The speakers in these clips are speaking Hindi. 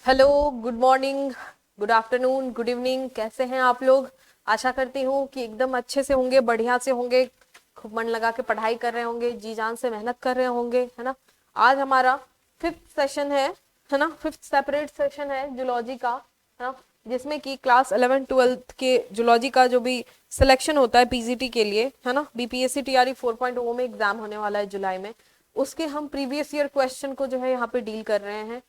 Hello, good morning, good afternoon, good evening. कैसे हैं आप लोग? आशा करती हूँ कि एकदम अच्छे से होंगे, बढ़िया से होंगे, खूब मन लगा के पढ़ाई कर रहे होंगे, जी जान से मेहनत कर रहे होंगे, है ना। आज हमारा फिफ्थ सेशन है ना, फिफ्थ सेपरेट सेशन है जूलॉजी का, है ना, जिसमें कि क्लास 11-12 के जूलॉजी का जो भी सिलेक्शन होता है पीजीटी के लिए, है ना, बीपीएससी टीआरई 4.0 में एग्जाम होने वाला है जुलाई में, उसके हम प्रीवियस ईयर क्वेश्चन को जो है यहाँ पे डील कर रहे हैं।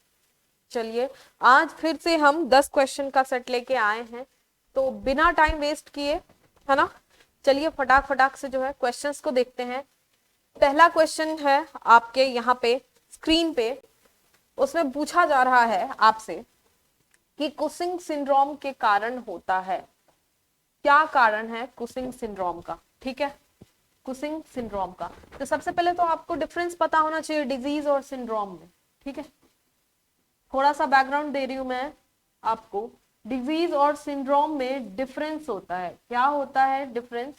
चलिए, आज फिर से हम 10 क्वेश्चन का सेट लेके आए हैं, तो बिना टाइम वेस्ट किए, है ना, चलिए फटाक फटाक से जो है क्वेश्चंस को देखते हैं। पहला क्वेश्चन है आपके यहाँ पे स्क्रीन पे, उसमें पूछा जा रहा है आपसे कि कुसिंग सिंड्रोम के कारण होता है, क्या कारण है कुसिंग सिंड्रोम का। ठीक है, कुसिंग सिंड्रोम का। तो सबसे पहले तो आपको डिफरेंस पता होना चाहिए डिजीज और सिंड्रोम में। ठीक है, थोड़ा सा बैकग्राउंड दे रही हूं मैं आपको। डिजीज और सिंड्रोम में डिफरेंस होता है। क्या होता है डिफरेंस?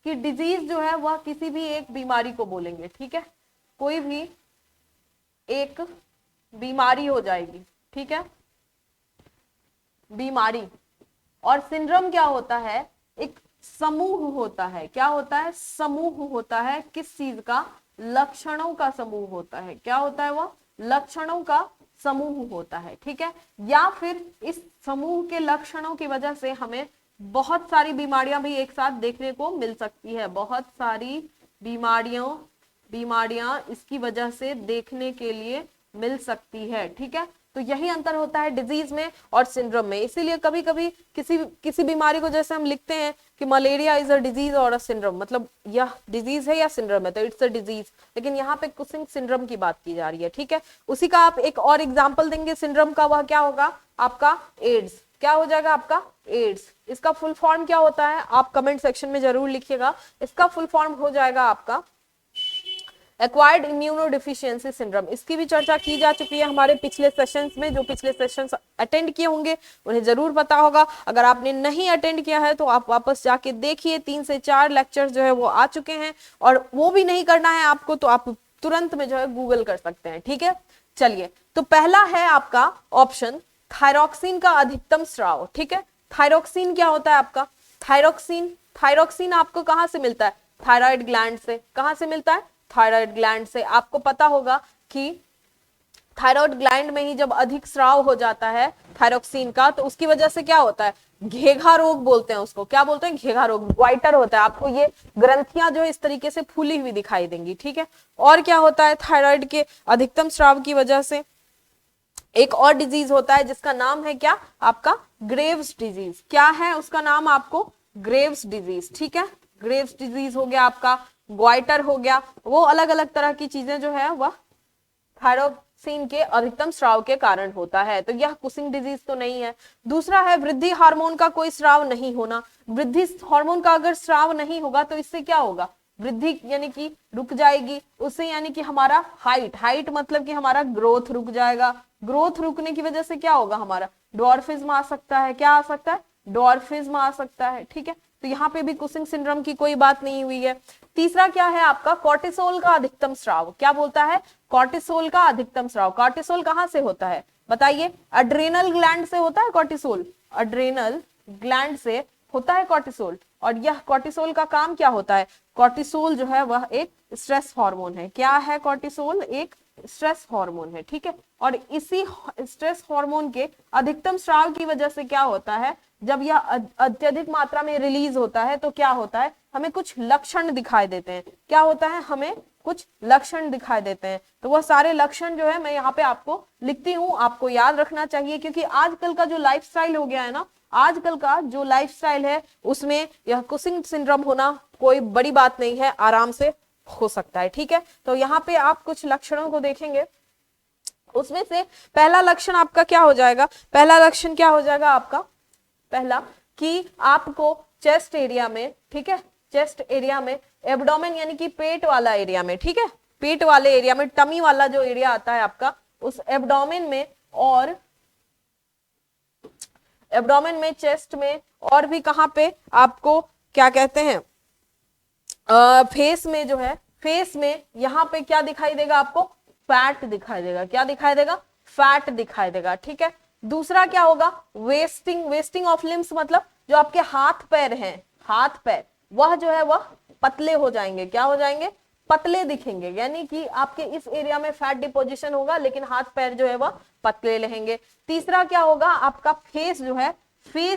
कि डिजीज जो है वह किसी भी एक बीमारी को बोलेंगे। ठीक है, कोई भी एक बीमारी हो जाएगी। ठीक है, बीमारी। और सिंड्रोम क्या होता है? एक समूह होता है। क्या होता है? समूह होता है। किस चीज का? लक्षणों का समूह होता है। क्या होता है? वह लक्षणों का समूह होता है। ठीक है, या फिर इस समूह के लक्षणों की वजह से हमें बहुत सारी बीमारियां भी एक साथ देखने को मिल सकती है। बहुत सारी बीमारियां इसकी वजह से देखने के लिए मिल सकती है। ठीक है, तो यही अंतर होता है डिजीज में और सिंड्रोम में। इसीलिए कभी कभी किसी बीमारी को जैसे हम लिखते हैं कि मलेरिया इज अ डिजीज और अ सिंड्रोम, मतलब यह डिजीज है या सिंड्रोम है, तो इट्स अ डिजीज। लेकिन यहाँ पे कुसिंग सिंड्रोम की बात की जा रही है। ठीक है, उसी का आप एक और एग्जाम्पल देंगे सिंड्रोम का, वह क्या होगा आपका? एड्स। क्या हो जाएगा आपका? एड्स। इसका फुल फॉर्म क्या होता है? आप कमेंट सेक्शन में जरूर लिखिएगा। इसका फुल फॉर्म हो जाएगा आपका एक्वायर्ड इम्यूनोडिफिशियंसी सिंड्रोम। इसकी भी चर्चा की जा चुकी है हमारे पिछले सेशंस में। जो पिछले सेशंस अटेंड किए होंगे उन्हें जरूर पता होगा। अगर आपने नहीं अटेंड किया है तो आप वापस जाके देखिए, 3 से 4 लेक्चर्स जो है वो आ चुके हैं, और वो भी नहीं करना है आपको तो आप तुरंत में जो है गूगल कर सकते हैं। ठीक है, चलिए, तो पहला है आपका ऑप्शन थायरॉक्सिन का अधिकतम स्राव। ठीक है, थायरॉक्सिन क्या होता है आपका? थायरॉक्सिन आपको कहां से मिलता है? थायराइड ग्लैंड से। कहां से मिलता है? थायराइड ग्लैंड से। आपको पता होगा कि थायराइड ग्लैंड में ही जब अधिक स्राव हो जाता है थायरॉक्सिन का, तो उसकी वजह से क्या होता है? घेघा रोग बोलते हैं उसको। क्या बोलते हैं? घेघा रोग। ग्वाइटर होता है। आपको ये ग्रंथियां जो इस तरीके से फूली हुई दिखाई देंगी। ठीक है, और क्या होता है थायराइड के अधिकतम स्राव की वजह से? एक और डिजीज होता है जिसका नाम है क्या आपका? Graves disease. क्या है उसका नाम आपको? Graves disease. ठीक है, ग्रेव्स डिजीज हो गया आपका, ग्वाइटर हो गया, वो अलग अलग तरह की चीजें जो है वह थायरोक्सिन के अधिकतम स्राव के कारण होता है। तो यह कुसिंग डिजीज तो नहीं है। दूसरा है वृद्धि हार्मोन का कोई स्राव नहीं होना। वृद्धि हार्मोन का अगर स्राव नहीं होगा तो इससे क्या होगा? वृद्धि यानी कि रुक जाएगी उससे, यानी कि हमारा हाइट मतलब कि हमारा ग्रोथ रुक जाएगा। ग्रोथ रुकने की वजह से क्या होगा? हमारा डॉर्फिज्म आ सकता है। क्या आ सकता है? डॉर्फिज्म आ सकता है। ठीक है, तो यहाँ पे भी कुसिंग सिंड्रोम की कोई बात नहीं हुई है। तीसरा क्या है आपका? कॉर्टिसोल का अधिकतम स्राव। क्या बोलता है? कॉर्टिसोल का अधिकतम स्राव। कॉर्टिसोल कहां से होता है बताइए? अड्रेनल ग्लैंड से होता है कॉर्टिसोल। अड्रेनल ग्लैंड से होता है कॉर्टिसोल। और यह कॉर्टिसोल का काम क्या होता है? कॉर्टिसोल जो है वह एक स्ट्रेस हार्मोन है। क्या है? कॉर्टिसोल एक स्ट्रेस हार्मोन है। ठीक है, और इसी स्ट्रेस हार्मोन के अधिकतम स्राव की वजह से क्या होता है? जब यह अत्यधिक मात्रा में रिलीज होता है तो क्या होता है? हमें कुछ लक्षण दिखाई देते हैं। क्या होता है? हमें कुछ लक्षण दिखाई देते हैं। तो वह सारे लक्षण जो है मैं यहाँ पे आपको लिखती हूँ, आपको याद रखना चाहिए, क्योंकि आजकल का जो लाइफस्टाइल हो गया है ना, आजकल का जो लाइफस्टाइल है उसमें यह कुसिंग सिंड्रोम होना कोई बड़ी बात नहीं है, आराम से हो सकता है। ठीक है, तो यहाँ पे आप कुछ लक्षणों को देखेंगे। उसमें से पहला लक्षण आपका क्या हो जाएगा? पहला लक्षण क्या हो जाएगा आपका? पहला कि आपको चेस्ट एरिया में, ठीक है, चेस्ट एरिया में, एब्डोमेन यानी कि पेट वाला एरिया में, ठीक है, पेट वाले एरिया में, टमी वाला जो एरिया आता है आपका, उस एब्डोमेन में, और एब्डोमेन में, चेस्ट में, और भी कहां पे आपको क्या कहते हैं, फेस में जो है, फेस में यहां पे क्या दिखाई देगा आपको? फैट दिखाई देगा। क्या दिखाई देगा? फैट दिखाई देगा। ठीक है, दूसरा क्या होगा, वेस्टिंग ऑफ लिम्स, मतलब जो आपके हाथ पैर हैं, हाथ पैर वह जो है वह पतले हो जाएंगे, क्या हो जाएंगे, पतले दिखेंगे, यानी कि आपके इस एरिया में फैट डिपोजिशन होगा लेकिन हाथ पैर जो है वह पतले रहेंगे। तीसरा क्या होगा, आपका फेस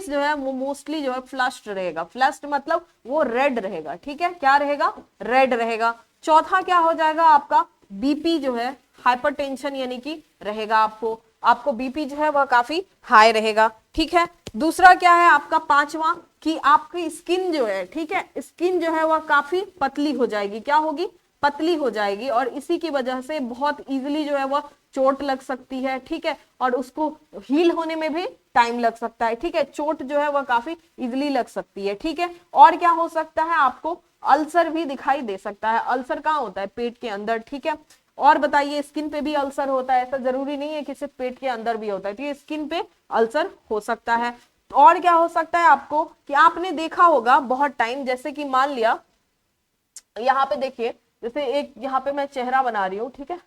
जो है वो मोस्टली जो है फ्लश्ड रहेगा, फ्लश्ड मतलब वो रेड रहेगा, ठीक है, क्या रहेगा, रेड रहेगा। चौथा क्या हो जाएगा, आपका बीपी जो है हाइपरटेंशन यानी कि रहेगा, आपको बीपी जो है वह काफी हाई रहेगा, ठीक है। दूसरा क्या है आपका पांचवा, कि आपकी स्किन जो है, ठीक है, स्किन जो है वह काफी पतली हो जाएगी, क्या होगी, पतली हो जाएगी, और इसी की वजह से बहुत इजीली जो है वह चोट लग सकती है, ठीक है, और उसको हील होने में भी टाइम लग सकता है, ठीक है, चोट जो है वह काफी इजीली लग सकती है, ठीक है। और क्या हो सकता है, आपको अल्सर भी दिखाई दे सकता है। अल्सर कहाँ होता है, पेट के अंदर, ठीक है। और बताइए, स्किन पे भी अल्सर होता है, ऐसा जरूरी नहीं है कि सिर्फ पेट के अंदर भी होता है, ठीक है, स्किन पे अल्सर हो सकता है। और क्या हो सकता है आपको, कि आपने देखा होगा बहुत टाइम, जैसे कि मान लिया यहाँ पे देखिए, जैसे एक यहाँ पे मैं चेहरा बना रही हूं, ठीक है,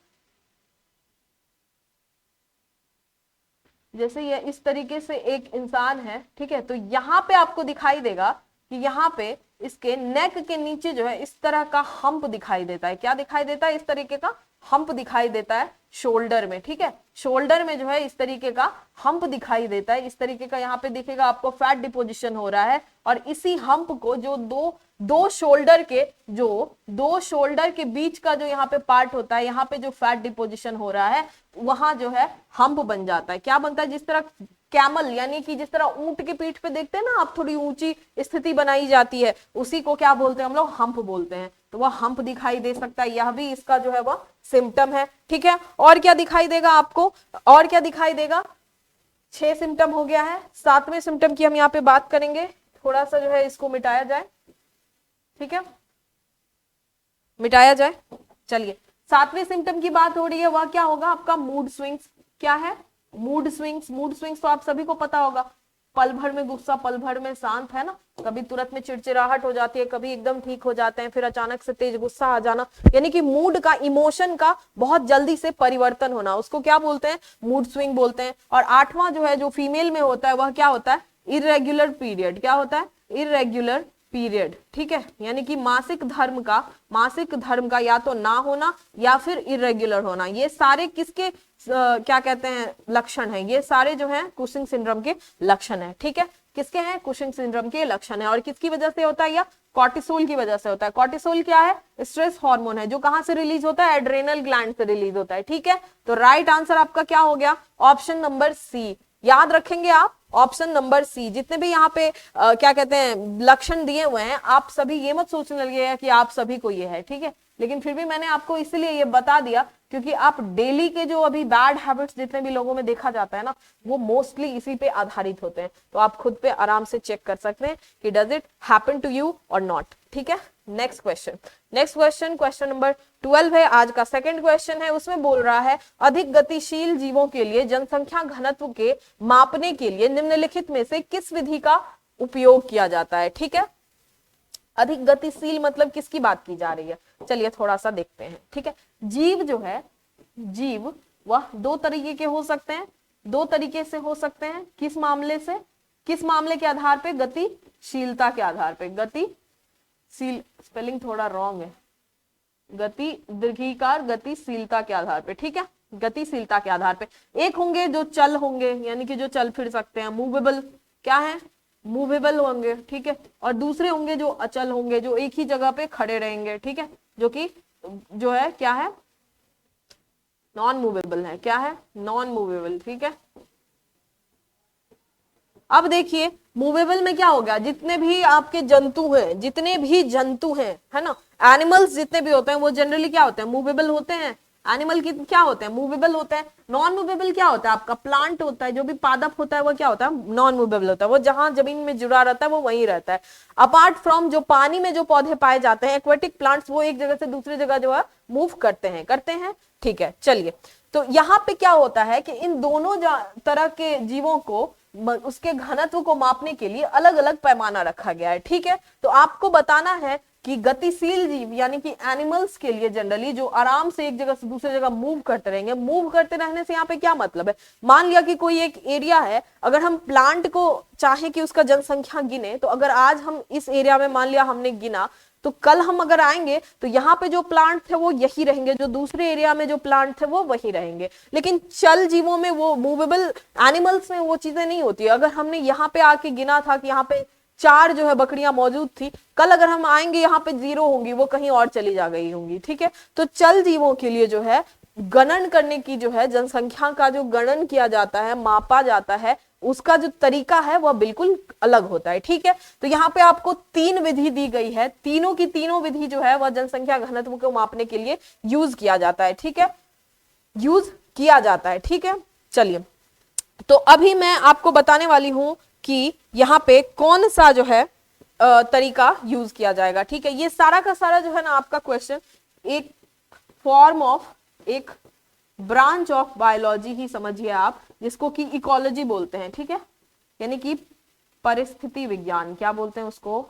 जैसे ये इस तरीके से एक इंसान है, ठीक है, तो यहाँ पे आपको दिखाई देगा कि यहाँ पे इसके नेक के नीचे जो है इस तरह का हम्प दिखाई देता है, क्या दिखाई देता है, इस तरीके का हम्प दिखाई देता है शोल्डर में, ठीक है, शोल्डर में जो है इस तरीके का हम्प दिखाई देता है, इस तरीके का यहाँ पे दिखेगा आपको फैट डिपोजिशन हो रहा है, और इसी हम्प को जो दो शोल्डर के बीच का जो यहाँ पे पार्ट होता है, यहाँ पे जो फैट डिपोजिशन हो रहा है वहां जो है हम्प बन जाता है, क्या बनता है, जिस तरह कैमल यानी कि जिस तरह ऊंट के पीठ पे देखते हैं ना आप, थोड़ी ऊंची स्थिति बनाई जाती है, उसी को क्या बोलते हैं हम लोग, हम्प बोलते हैं, तो वह हम्प दिखाई दे सकता है, यह भी इसका जो है वह सिम्टम है, ठीक है। और क्या दिखाई देगा आपको, और क्या दिखाई देगा, 6 सिम्टम हो गया है, 7वें सिम्टम की हम यहाँ पे बात करेंगे, थोड़ा सा जो है इसको मिटाया जाए, ठीक है, मिटाया जाए, चलिए 7वें सिम्टम की बात हो रही है, वह क्या होगा आपका मूड स्विंग्स, क्या है, मूड स्विंग्स तो आप सभी को पता होगा, पल भर में गुस्सा, पल भर में शांत, है ना, कभी तुरंत में चिड़चिड़ाहट हो जाती है, कभी एकदम ठीक हो जाते हैं, फिर अचानक से तेज गुस्सा आ जाना, यानी कि मूड का, इमोशन का बहुत जल्दी से परिवर्तन होना, उसको क्या बोलते हैं, मूड स्विंग बोलते हैं। और 8वां जो है, जो फीमेल में होता है, वह क्या होता है, इरेगुलर पीरियड, क्या होता है, इरेगुलर पीरियड, ठीक है, यानी कि मासिक धर्म का या तो ना होना या फिर इरेगुलर होना, ये सारे किसके क्या कहते हैं, लक्षण है, ये सारे जो हैं कुशिंग सिंड्रोम के लक्षण है, ठीक है, किसके हैं, कुशिंग सिंड्रोम के लक्षण है। और किसकी वजह से होता है, या कॉर्टिसोल की वजह से होता है। कॉर्टिसोल क्या है, स्ट्रेस हार्मोन है, जो कहां से रिलीज होता है, एड्रेनल ग्लैंड से रिलीज होता है, ठीक है। तो राइट आंसर आपका क्या हो गया, ऑप्शन नंबर सी, याद रखेंगे आप, ऑप्शन नंबर सी। जितने भी यहाँ पे क्या कहते हैं लक्षण दिए हुए हैं, आप सभी ये मत सोचने लगे कि आप सभी को ये है, ठीक है, लेकिन फिर भी मैंने आपको इसलिए ये बता दिया क्योंकि आप डेली के जो अभी बैड हैबिट्स जितने भी लोगों में देखा जाता है ना, वो मोस्टली इसी पे आधारित होते हैं, तो आप खुद पे आराम से चेक कर सकते हैं कि does it happen to you or not, ठीक है। नेक्स्ट क्वेश्चन क्वेश्चन नंबर 12 है, आज का सेकंड क्वेश्चन है, उसमें बोल रहा है अधिक गतिशील जीवों के लिए जनसंख्या घनत्व के मापने के लिए निम्नलिखित में से किस विधि का उपयोग किया जाता है, ठीक है। अधिक गतिशील मतलब किसकी बात की जा रही है, चलिए थोड़ा सा देखते हैं, ठीक है। जीव जो है, जीव वह 2 तरीके के हो सकते हैं, 2 तरीके से हो सकते हैं, किस मामले से, किस मामले के आधार पे, गतिशीलता के आधार पे, गतिशील, स्पेलिंग थोड़ा रॉन्ग है, गति दीर्घिकार गतिशीलता के आधार पे, ठीक है, गतिशीलता के आधार पे। एक होंगे जो चल होंगे, यानी कि जो चल फिर सकते हैं, मूवेबल, क्या है, मूवेबल होंगे, ठीक है, और दूसरे होंगे जो अचल होंगे, जो एक ही जगह पे खड़े रहेंगे, ठीक है, जो कि जो है क्या है, नॉन मूवेबल है, क्या है, नॉन मूवेबल, ठीक है। अब देखिए मूवेबल में क्या हो गया, जितने भी आपके जंतु हैं, जितने भी जंतु हैं, है ना, एनिमल्स जितने भी होते हैं वो जनरली क्या होते हैं, मूवेबल होते हैं। एनिमल की क्या होते हैं, मूवेबल होते हैं। नॉन मूवेबल क्या होता है आपका, प्लांट होता है, जो भी पादप होता है वो क्या होता है, नॉन मूवेबल होता है, वो जहां जमीन में जुड़ा रहता है वो वहीं रहता है। अपार्ट फ्रॉम जो पानी में जो पौधे पाए जाते हैं, एक्वेटिक प्लांट्स, वो एक जगह से दूसरी जगह जो है मूव करते हैं, ठीक है। चलिए, तो यहाँ पे क्या होता है कि इन दोनों तरह के जीवों को उसके घनत्व को मापने के लिए अलग अलग पैमाना रखा गया है, ठीक है। तो आपको बताना है कि गतिशील जीव यानी कि एनिमल्स के लिए जनरली जो आराम से एक जगह से दूसरी जगह मूव करते रहेंगे, मूव करते रहने से यहाँ पे क्या मतलब है, मान लिया कि कोई एक एरिया है, अगर हम प्लांट को चाहे कि उसका जनसंख्या गिने, तो अगर आज हम इस एरिया में मान लिया हमने गिना, तो कल हम अगर आएंगे तो यहाँ पे जो प्लांट थे वो यही रहेंगे, जो दूसरे एरिया में जो प्लांट थे वो वही रहेंगे। लेकिन चल जीवों में, वो मूवेबल एनिमल्स में वो चीजें नहीं होती। अगर हमने यहाँ पे आके गिना था कि यहाँ पे 4 जो है बकरियां मौजूद थी, कल अगर हम आएंगे यहाँ पे 0 होंगी, वो कहीं और चली जा गई होंगी, ठीक है। तो चल जीवों के लिए जो है गणन करने की जो है, जनसंख्या का जो गणन किया जाता है, मापा जाता है, उसका जो तरीका है वह बिल्कुल अलग होता है, ठीक है। तो यहाँ पे आपको 3 विधि दी गई है, तीनों की तीनों विधि जो है वह जनसंख्या घनत्व को मापने के लिए यूज किया जाता है, ठीक है, यूज किया जाता है, ठीक है। चलिए, तो अभी मैं आपको बताने वाली हूं कि यहाँ पे कौन सा जो है तरीका यूज किया जाएगा, ठीक है। ये सारा का सारा जो है ना आपका क्वेश्चन एक फॉर्म ऑफ, एक ब्रांच ऑफ बायोलॉजी ही समझिए आप, जिसको कि इकोलॉजी बोलते हैं, ठीक है, यानी कि परिस्थिति विज्ञान, क्या बोलते हैं उसको,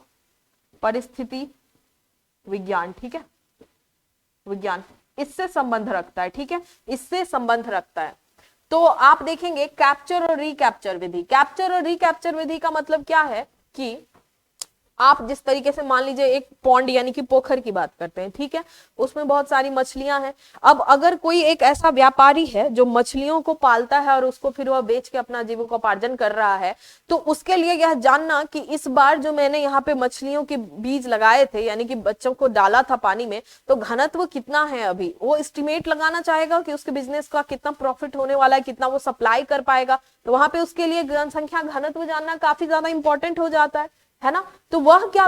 परिस्थिति विज्ञान, ठीक है, विज्ञान इससे संबंध रखता है, ठीक है, इससे संबंध रखता है। तो आप देखेंगे कैप्चर और रिकैप्चर विधि। कैप्चर और रिकैप्चर विधि का मतलब क्या है कि आप जिस तरीके से मान लीजिए एक पॉन्ड यानी कि पोखर की बात करते हैं, ठीक है, उसमें बहुत सारी मछलियां हैं। अब अगर कोई एक ऐसा व्यापारी है जो मछलियों को पालता है और उसको फिर वह बेच के अपना जीविकोपार्जन कर रहा है, तो उसके लिए यह जानना कि इस बार जो मैंने यहाँ पे मछलियों के बीज लगाए थे यानी कि बच्चों को डाला था पानी में, तो घनत्व कितना है, अभी वो एस्टिमेट लगाना चाहेगा कि उसके बिजनेस का कितना प्रॉफिट होने वाला है, कितना वो सप्लाई कर पाएगा। तो वहां पे उसके लिए जनसंख्या घनत्व जानना काफी ज्यादा इंपॉर्टेंट हो जाता है ना। तो वह क्या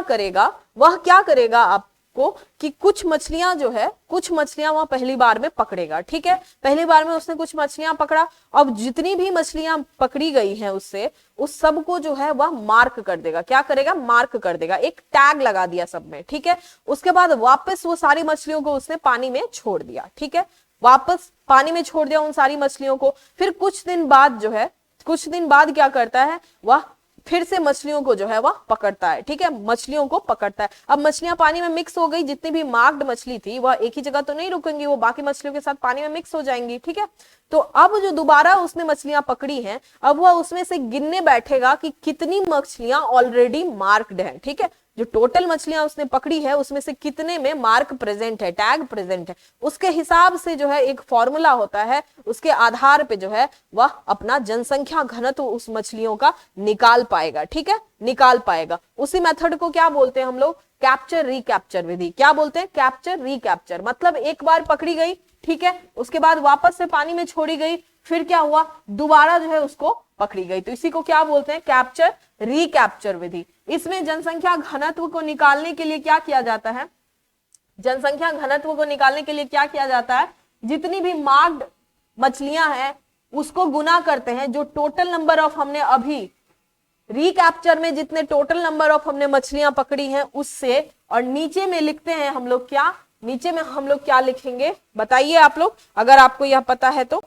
करेगा आपको कि कुछ मछलियां जो है, कुछ मछलियां वह पहली बार में पकड़ेगा, ठीक है, पहली बार में उसने कुछ मछलियां पकड़ा। अब जितनी भी मछलियां पकड़ी गई हैं उससे, उस सब को जो है वह मार्क कर देगा। क्या करेगा, मार्क कर देगा, एक टैग लगा दिया सब में, ठीक है। उसके बाद वापस वो सारी मछलियों को उसने पानी में छोड़ दिया, ठीक है, वापस पानी में छोड़ दिया उन सारी मछलियों को। फिर कुछ दिन बाद जो है, कुछ दिन बाद क्या करता है, वह फिर से मछलियों को जो है वह पकड़ता है, ठीक है, मछलियों को पकड़ता है। अब मछलियां पानी में मिक्स हो गई, जितनी भी मार्क्ड मछली थी वह एक ही जगह तो नहीं रुकेंगी, वो बाकी मछलियों के साथ पानी में मिक्स हो जाएंगी, ठीक है। तो अब जो दोबारा उसने मछलियां पकड़ी हैं, अब वह उसमें से गिनने बैठेगा कि कितनी मछलियां ऑलरेडी मार्क्ड है, ठीक है, जो टोटल मछलियां उसने पकड़ी है उसमें से कितने में मार्क प्रेजेंट है, टैग प्रेजेंट है, उसके हिसाब से जो है एक फॉर्मूला होता है, उसके आधार पे जो है वह अपना जनसंख्या घनत्व उस मछलियों का निकाल पाएगा, ठीक है, निकाल पाएगा। उसी मेथड को क्या बोलते हैं हम लोग, कैप्चर रिकैप्चर विधि। क्या बोलते हैं, कैप्चर रिकैप्चर, मतलब एक बार पकड़ी गई, ठीक है, उसके बाद वापस से पानी में छोड़ी गई, फिर क्या हुआ, दोबारा जो है उसको पकड़ी गई, तो इसी को क्या बोलते हैं, कैप्चर रिकैप्चर विधि। इसमें जनसंख्या घनत्व को निकालने के लिए क्या किया जाता है, जनसंख्या घनत्व को निकालने के लिए क्या किया जाता है, जितनी भी मार्क्ड मछलियां हैं उसको गुना करते हैं, जो टोटल नंबर ऑफ हमने अभी रिकैप्चर में जितने टोटल नंबर ऑफ हमने मछलियां पकड़ी हैं उससे, और नीचे में लिखते हैं हम लोग क्या, नीचे में हम लोग क्या लिखेंगे बताइए आप लोग, अगर आपको यह पता है तो,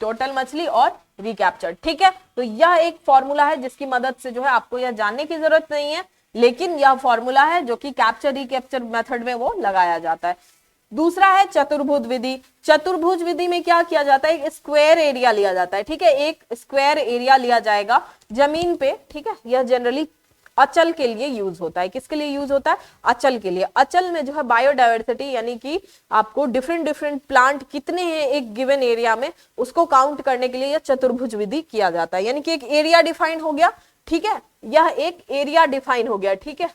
टोटल मछली और रिकैप्चर, ठीक है। तो यह एक फॉर्मूला है जिसकी मदद से जो है आपको यह जानने की जरूरत नहीं है, लेकिन यह फॉर्मूला है जो कि कैप्चर रिकैप्चर मेथड में वो लगाया जाता है। दूसरा है चतुर्भुज विधि। चतुर्भुज विधि में क्या किया जाता है, एक स्क्वायर एरिया लिया जाता है, ठीक है, एक स्क्वायर एरिया लिया जाएगा जमीन पे, ठीक है, यह जनरली अचल के लिए यूज होता है। किसके लिए यूज होता है, अचल के लिए। अचल में जो है बायोडायवर्सिटी यानी कि आपको डिफरेंट डिफरेंट प्लांट कितने हैं एक गिवन एरिया में, उसको काउंट करने के लिए यह चतुर्भुज विधि किया जाता है। यानी कि एक एरिया डिफाइन हो गया, ठीक है, यह एक एरिया डिफाइन हो गया, ठीक है,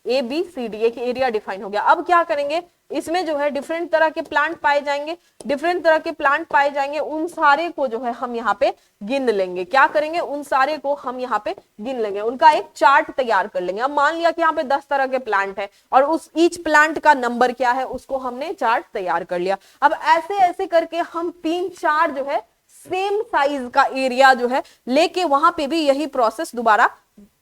ABCD एक एरिया डिफाइन हो गया। अब क्या करेंगे, इसमें जो है डिफरेंट तरह के प्लांट पाए जाएंगे, डिफरेंट तरह के प्लांट पाए जाएंगे, उन सारे को जो है हम यहाँ पे गिन लेंगे। क्या करेंगे, उन सारे को हम यहाँ पे गिन लेंगे, उनका एक चार्ट तैयार कर लेंगे। अब मान लिया कि यहाँ पे 10 तरह के प्लांट है और उस ईच प्लांट का नंबर क्या है उसको हमने चार्ट तैयार कर लिया। अब ऐसे ऐसे करके हम 3-4 जो है सेम साइज का एरिया जो है लेके वहां पे भी यही प्रोसेस दोबारा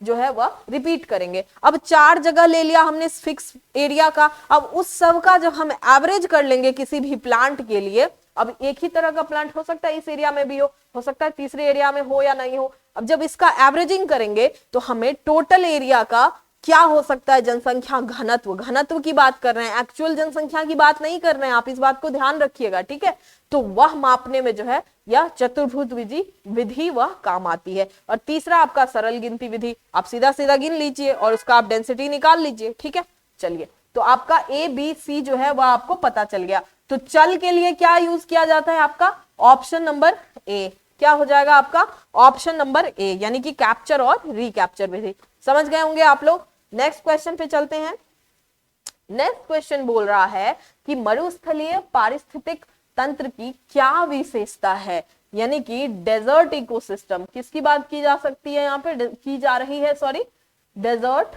जो है वह रिपीट करेंगे। अब 4 जगह ले लिया हमने फिक्स एरिया का, अब उस सब का जब हम एवरेज कर लेंगे किसी भी प्लांट के लिए, अब एक ही तरह का प्लांट हो सकता है इस एरिया में भी हो सकता है तीसरे एरिया में हो या नहीं हो। अब जब इसका एवरेजिंग करेंगे तो हमें टोटल एरिया का क्या हो सकता है जनसंख्या घनत्व, घनत्व की बात कर रहे हैं, एक्चुअल जनसंख्या की बात नहीं कर रहे हैं, आप इस बात को ध्यान रखिएगा, ठीक है। तो वह मापने में जो है यह चतुर्भुज विधि वह काम आती है। और तीसरा आपका सरल गिनती विधि, आप सीधा सीधा गिन लीजिए और उसका आप डेंसिटी निकाल लीजिए, ठीक है। चलिए, तो आपका ए बी सी जो है वह आपको पता चल गया। तो चल के लिए क्या यूज किया जाता है आपका, ऑप्शन नंबर ए, क्या हो जाएगा आपका ऑप्शन नंबर ए, यानी कि कैप्चर और रिकैप्चर विधि। समझ गए होंगे आप लोग। नेक्स्ट क्वेश्चन पे चलते हैं। नेक्स्ट क्वेश्चन बोल रहा है कि मरुस्थलीय पारिस्थितिक तंत्र की क्या विशेषता है, यानी कि डेजर्ट इकोसिस्टम, किसकी बात की जा सकती है, यहाँ पे की जा रही है, सॉरी, डेजर्ट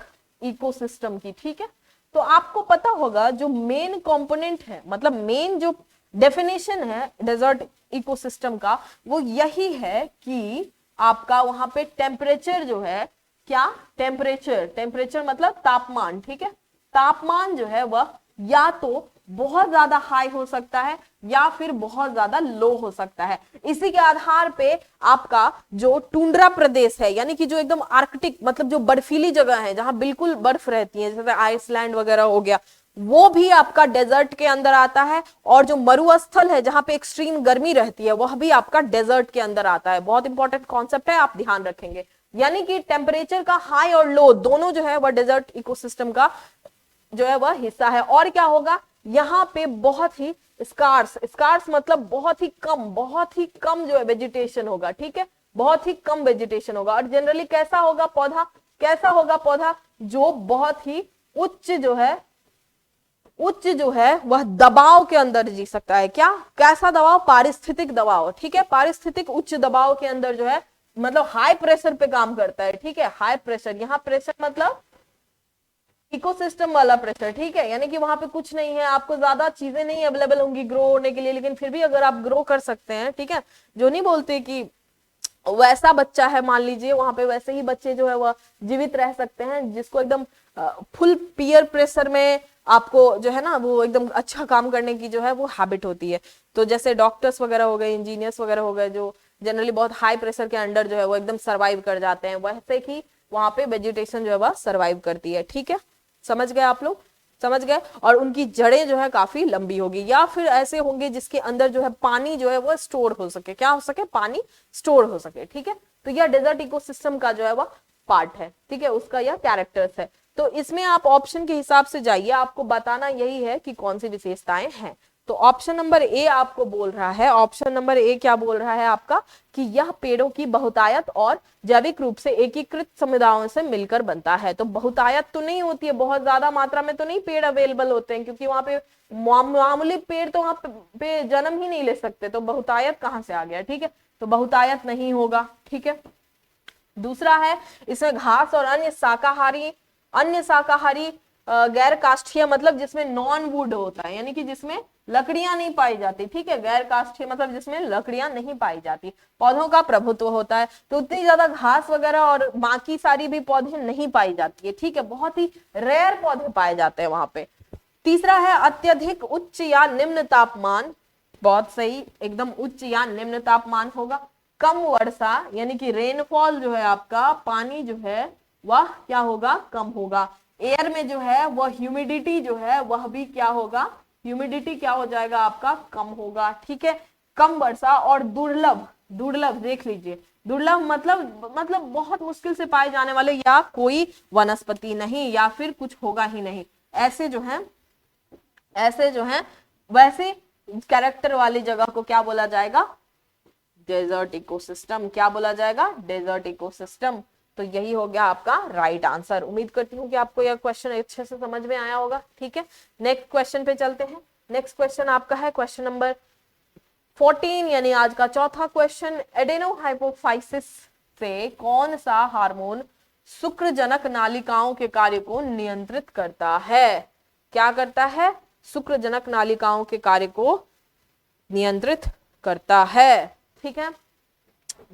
इकोसिस्टम की, ठीक है। तो आपको पता होगा जो मेन कंपोनेंट है, मतलब मेन जो डेफिनेशन है डेजर्ट इकोसिस्टम का, वो यही है कि आपका वहां पे टेम्परेचर जो है, क्या, टेम्परेचर, टेम्परेचर मतलब तापमान, ठीक है। तापमान जो है वह या तो बहुत ज्यादा हाई हो सकता है या फिर बहुत ज्यादा लो हो सकता है। इसी के आधार पे आपका जो टुंड्रा प्रदेश है, यानी कि जो एकदम आर्कटिक, मतलब जो बर्फीली जगह है जहां बिल्कुल बर्फ रहती है, जैसे आइसलैंड वगैरह हो गया, वो भी आपका डेजर्ट के अंदर आता है। और जो मरुस्थल है जहां पे एक्सट्रीम गर्मी रहती है, वह भी आपका डेजर्ट के अंदर आता है। बहुत इंपॉर्टेंट कॉन्सेप्ट है, आप ध्यान रखेंगे। यानी कि टेम्परेचर का हाई और लो दोनों जो है वह डेजर्ट इकोसिस्टम का जो है वह हिस्सा है। और क्या होगा, यहाँ पे बहुत ही स्कार्स, स्कार्स मतलब बहुत ही कम जो है वेजिटेशन होगा, ठीक है, बहुत ही कम वेजिटेशन होगा। और जनरली कैसा होगा पौधा, कैसा होगा पौधा, जो बहुत ही उच्च जो है वह दबाव के अंदर जी सकता है। क्या, कैसा दबाव, पारिस्थितिक दबाव, ठीक है, पारिस्थितिक उच्च दबाव के अंदर जो है, मतलब हाई प्रेशर पे काम करता है, ठीक है, हाई प्रेशर, यहाँ प्रेशर मतलब इकोसिस्टम वाला प्रेशर, ठीक है, यानी कि वहां पे कुछ नहीं है, आपको ज्यादा चीजें नहीं अवेलेबल होंगी ग्रो होने के लिए, लेकिन फिर भी अगर आप ग्रो कर सकते हैं, ठीक है। जो नहीं बोलते कि वैसा बच्चा है, मान लीजिए वहां पे वैसे ही बच्चे जो है वह जीवित रह सकते हैं, जिसको एकदम फुल पीयर प्रेशर में आपको जो है ना वो एकदम अच्छा काम करने की जो है वो हैबिट होती है। तो जैसे डॉक्टर्स वगैरह हो गए, इंजीनियर्स वगैरह हो गए, जो जनरली बहुत हाई प्रेशर के अंडर जो है वो एकदम सर्वाइव कर जाते हैं, वैसे ही वहां पे वेजिटेशन जो है वह सर्वाइव करती है, ठीक है। समझ गए आप लोग, समझ गए। और उनकी जड़ें जो है काफी लंबी होगी, या फिर ऐसे होंगे जिसके अंदर जो है पानी जो है वो स्टोर हो सके, क्या हो सके, पानी स्टोर हो सके, ठीक है। तो यह डेजर्ट इकोसिस्टम का जो है वह पार्ट है, ठीक है, उसका यह कैरेक्टर्स है। तो इसमें आप ऑप्शन के हिसाब से जाइए, आपको बताना यही है कि कौन सी विशेषताएं हैं। तो ऑप्शन नंबर ए आपको बोल रहा है, ऑप्शन नंबर ए क्या बोल रहा है आपका, कि यह पेड़ों की बहुतायत और जैविक रूप से एकीकृत समुदायों से मिलकर बनता है। तो बहुतायत तो नहीं होती है, बहुत ज्यादा मात्रा में तो नहीं पेड़ अवेलेबल होते हैं, क्योंकि वहां पे मामूली पेड़ तो वहां पे जन्म ही नहीं ले सकते, तो बहुतायत कहां से आ गया, ठीक है, तो बहुतायत नहीं होगा, ठीक है। दूसरा है, इसमें घास और अन्य शाकाहारी गैर काष्ठीय, मतलब जिसमें नॉन वुड होता है, यानी कि जिसमें लकड़ियां नहीं पाई जाती, ठीक है, गैर काष्ठीय मतलब जिसमें लकड़ियां नहीं पाई जाती, पौधों का प्रभुत्व होता है। तो उतनी ज्यादा घास वगैरह और बाकी सारी भी पौधे नहीं पाई जाती है, ठीक है, बहुत ही रेयर पौधे पाए जाते हैं वहां पे। तीसरा है अत्यधिक उच्च या निम्न तापमान, बहुत सही, एकदम उच्च या निम्न तापमान होगा। कम वर्षा, यानी कि रेनफॉल जो है आपका, पानी जो है वह क्या होगा, कम होगा। एयर में जो है वह ह्यूमिडिटी जो है वह भी क्या होगा, ह्यूमिडिटी क्या हो जाएगा आपका, कम होगा, ठीक है। कम वर्षा और दुर्लभ, दुर्लभ देख लीजिए, दुर्लभ मतलब बहुत मुश्किल से पाए जाने वाले, या कोई वनस्पति नहीं, या फिर कुछ होगा ही नहीं, ऐसे जो है वैसे कैरेक्टर वाली जगह को क्या बोला जाएगा, डेजर्ट इकोसिस्टम। क्या बोला जाएगा, डेजर्ट इकोसिस्टम। तो यही हो गया आपका राइट आंसर। उम्मीद करती हूँ कि आपको यह क्वेश्चन अच्छे से समझ में आया होगा, ठीक है। नेक्स्ट क्वेश्चन पे चलते हैं। नेक्स्ट क्वेश्चन आपका है क्वेश्चन नंबर 14, यानी आज का चौथा क्वेश्चन। एडेनोहाइपोफाइसिस से कौन सा हार्मोन शुक्रजनक नालिकाओं के कार्य को नियंत्रित करता है, क्या करता है, शुक्रजनक नालिकाओं के कार्य को नियंत्रित करता है, ठीक है।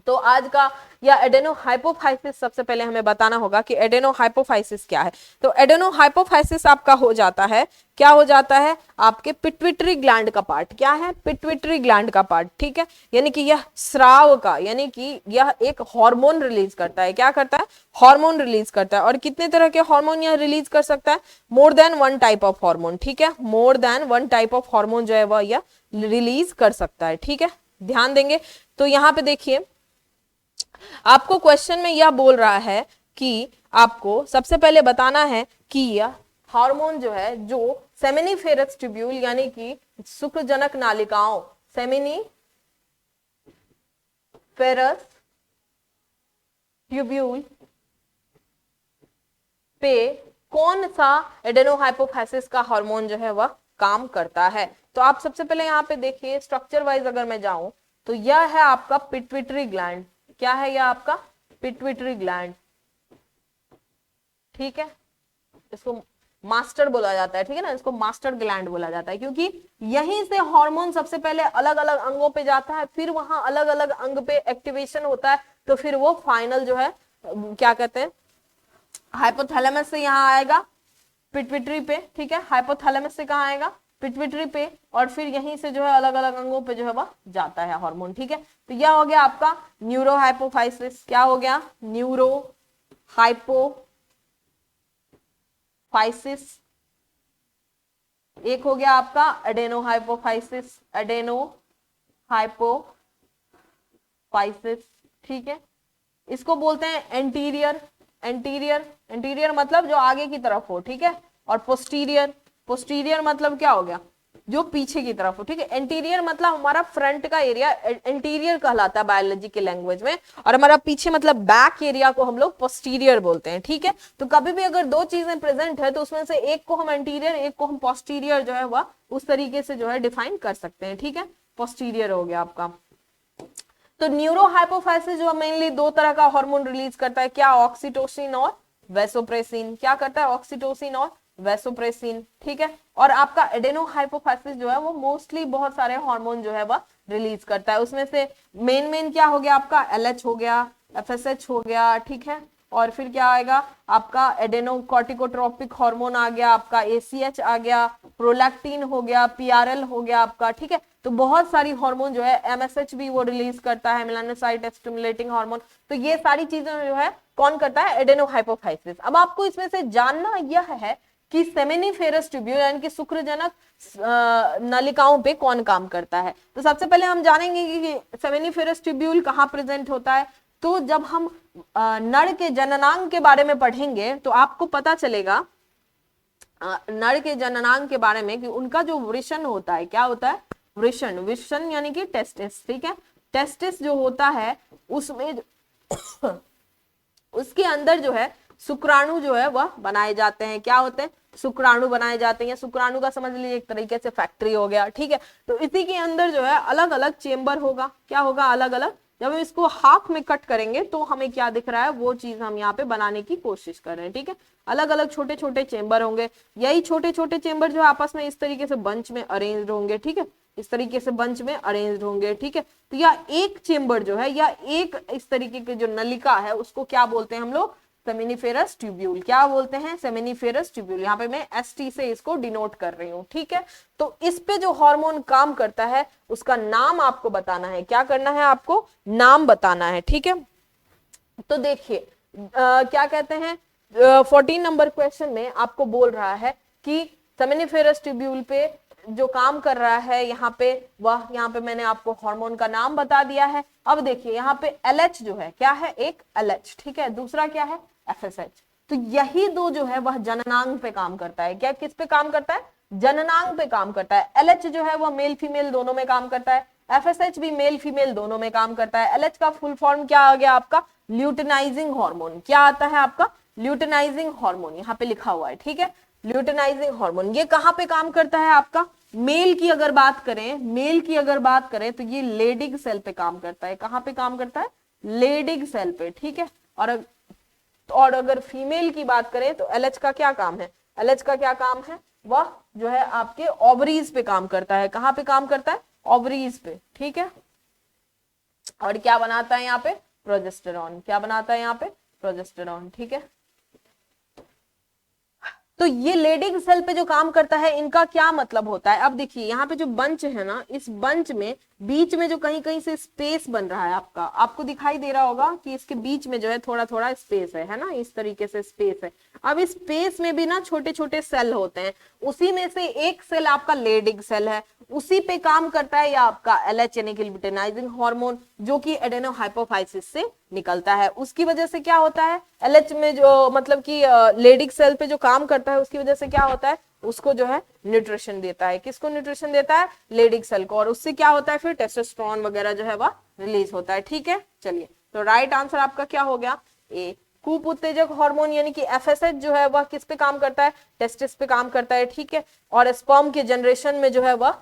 तो आज का या एडेनोहाइपोफाइसिस सबसे पहले हमें बताना होगा कि एडेनोहाइपोफाइसिस क्या है। तो एडेनोहाइपोफाइसिस आपका हो जाता है, क्या हो जाता है, आपके पिट्यूटरी ग्लैंड का पार्ट। क्या है? पिट्यूटरी ग्लैंड का पार्ट, ठीक है। यानी कि यह स्राव का, यानी कि यह एक हार्मोन रिलीज करता है। क्या करता है? हार्मोन रिलीज करता है। और कितने तरह के हार्मोन यह रिलीज कर सकता है? More than one type of hormone, ठीक है। More than one type of hormone जो है वह यह रिलीज कर सकता है, ठीक है। ध्यान देंगे। तो यहाँ पे देखिए आपको क्वेश्चन में यह बोल रहा है कि आपको सबसे पहले बताना है कि यह हार्मोन जो है, जो सेमिनिफेरस ट्यूब्यूल यानी कि शुक्रजनक नालिकाओं, सेमिनिफेरस ट्यूब्यूल पे कौन सा एडेनोहाइपोफाइसिस का हार्मोन जो है वह काम करता है। तो आप सबसे पहले यहाँ पे देखिए स्ट्रक्चर वाइज अगर मैं जाऊं तो यह है आपका पिट्यूटरी ग्लैंड। क्या है यह आपका? पिट्यूटरी ग्लैंड, ठीक है। इसको मास्टर बोला जाता है, ठीक है ना, इसको मास्टर ग्लैंड बोला जाता है, क्योंकि यहीं से हार्मोन सबसे पहले अलग अलग अंगों पे जाता है, फिर वहां अलग अलग अंग पे एक्टिवेशन होता है, तो फिर वो फाइनल जो है क्या कहते हैं, हाइपोथैलेमस से यहाँ आएगा पिट्यूटरी पे, ठीक है। हाइपोथैलेमस से कहाँ आएगा? पिट्यूटरी पे, और फिर यहीं से जो है अलग अलग अंगों पे जो है वह जाता है हार्मोन, ठीक है। तो यह हो गया आपका न्यूरोहाइपोफाइसिस। क्या हो गया? न्यूरोहाइपोफाइसिस। एक हो गया आपका एडेनोहाइपोफाइसिस, एडेनोहाइपोफाइसिस, ठीक है। इसको बोलते हैं एंटीरियर। एंटीरियर, एंटीरियर मतलब जो आगे की तरफ हो, ठीक है। और पोस्टीरियर, पोस्टीरियर मतलब क्या हो गया? जो पीछे की तरफ हो, ठीक है। एंटीरियर मतलब हमारा फ्रंट का एरिया एंटीरियर कहलाता है बायोलॉजी के लैंग्वेज में, और हमारा पीछे मतलब बैक एरिया को हम लोग पोस्टीरियर बोलते हैं, ठीक है। तो कभी भी अगर दो चीजें प्रेजेंट है तो उसमें से एक को हम एंटीरियर, एक को हम पोस्टीरियर जो है वह उस तरीके से जो है डिफाइन कर सकते हैं, ठीक है। पोस्टीरियर हो गया आपका। तो न्यूरोहाइपोफाइसिस जो मेनली दो तरह का हार्मोन रिलीज करता है। क्या? ऑक्सीटोसिन और वेसोप्रेसिन। क्या करता है? ऑक्सीटोसिन और वेसोप्रेसिन, ठीक है। और आपका एडेनोहाइपोफाइसिस जो है वो मोस्टली बहुत सारे हार्मोन जो है वह रिलीज करता है। उसमें से मेन क्या हो गया आपका? एलएच हो गया, एफएसएच हो गया, ठीक है। और फिर क्या आएगा आपका? एडेनोकॉर्टिकोट्रोपिक हार्मोन आ गया आपका, एसीएच आ गया, प्रोलैक्टिन हो गया, पीआरएल हो गया आपका, ठीक है। तो बहुत सारी हार्मोन जो है, एमएसएच भी वो रिलीज करता है, मेलानोसाइट स्टिमुलेटिंग हार्मोन। तो ये सारी चीजें जो है कौन करता है? एडेनोहाइपोफाइसिस। अब आपको इसमें से जानना यह है कि सेमिनिफेरस ट्यूब्यूल यानी कि शुक्रजनक नलिकाओं पे कौन काम करता है। तो सबसे पहले हम जानेंगे कि सेमिनिफेरस ट्यूब्यूल कहाँ प्रेजेंट होता है। तो जब हम नर के जननांग के बारे में पढ़ेंगे तो आपको पता चलेगा नर के जननांग के बारे में कि उनका जो वृषण होता है, क्या होता है? वृषण। वृषण यानी कि टेस्टिस, ठीक है। टेस्टिस जो होता है उसमें उसके अंदर जो है शुक्राणु जो है वह बनाए जाते हैं। क्या होते हैं? शुक्राणु बनाए जाते हैं। शुक्राणु का समझ लीजिए एक तरीके से फैक्ट्री हो गया, ठीक है। तो इसी के अंदर जो है अलग अलग चेंबर होगा। क्या होगा? अलग अलग। जब हम इसको हाफ में कट करेंगे तो हमें क्या दिख रहा है वो चीज हम यहाँ पे बनाने की कोशिश कर रहे हैं, ठीक है। अलग अलग छोटे छोटे चेंबर होंगे। यही छोटे छोटे चेंबर जो है आपस में इस तरीके से बंच में अरेंज होंगे, ठीक है। इस तरीके से बंच में अरेंज होंगे, ठीक है। तो यह एक चेंबर जो है या एक इस तरीके की जो नलिका है उसको क्या बोलते हैं हम लोग? Seminiferous tubule. क्या बोलते हैं? Seminiferous tubule. यहाँ पे मैं एसटी से इसको डिनोट कर रही हूँ, ठीक है। तो इस पे जो हार्मोन काम करता है उसका नाम आपको बताना है। क्या करना है? आपको नाम बताना है, ठीक है। तो देखिए क्या कहते हैं 14 नंबर क्वेश्चन में आपको बोल रहा है कि सेमिनिफेरस ट्यूब्यूल पे जो काम कर रहा है यहाँ पे वह, यहाँ पे मैंने आपको हार्मोन का नाम बता दिया है। अब देखिए यहाँ पे एलएच जो है, क्या है? एक एलएच, ठीक है। दूसरा क्या है? एफएसएच। तो यही दो जो है वह जननांग पे काम करता है। क्या? किस पे काम करता है? जननांग पे काम करता है। एलएच जो है वह मेल फीमेल दोनों में काम करता है। एफएसएच भी मेल फीमेल दोनों में काम करता है। एलएच का फुल फॉर्म क्या आ गया आपका? Luteinizing hormone. क्या आता है आपका? ल्यूटिनाइजिंग हार्मोन, यहाँ पे लिखा हुआ है, ठीक है। ल्यूटिनाइजिंग हार्मोन ये कहाँ पे काम करता है आपका? मेल की अगर बात करें, मेल की अगर बात करें तो ये लेडिग सेल पे काम करता है। कहाँ पे काम करता है? लेडिग सेल पे, ठीक है। और अगर फीमेल की बात करें तो एलएच का क्या काम है? एलएच का क्या काम है? वह जो है आपके ओवरीज पे काम करता है। कहाँ पे काम करता है? ओवरीज पे, ठीक है। और क्या बनाता है यहाँ पे, प्रोजेस्टेरॉन। क्या बनाता है यहाँ पे, प्रोजेस्टेरॉन। ठीक है, तो ये लेडिंग सेल पे जो काम करता है इनका क्या मतलब होता है। अब देखिए यहाँ पे जो बंच है ना, इस बंच में बीच में जो कहीं कहीं से स्पेस बन रहा है आपका, आपको दिखाई दे रहा होगा कि इसके बीच में जो है थोड़ा थोड़ा स्पेस है ना, इस तरीके से स्पेस है। अब इस स्पेस में भी ना छोटे छोटे सेल होते हैं, उसी में से एक सेल आपका लेडिंग सेल है, उसी पे काम करता है या आपका LH यानी कि लुटेनाइजिंग हार्मोन, जो कि एडेनो हाइपोफाइसिस से निकलता है। उसकी वजह से क्या होता है, LH में जो मतलब कि लेडिंग सेल पे जो काम करता है उसकी वजह से क्या होता है, उसको जो है न्यूट्रिशन देता है। किसको न्यूट्रिशन देता है, लेडिंग सेल को, और उससे क्या होता है फिर टेस्टोस्टेरोन वगैरह जो है वह रिलीज होता है। ठीक है, चलिए तो राइट आंसर आपका क्या हो गया, ए। कूप उत्तेजक हार्मोन यानी कि FSH जो है वह किस पे काम करता है, टेस्टिस पे काम करता है। ठीक है, और स्पर्म के जनरेशन में जो है वह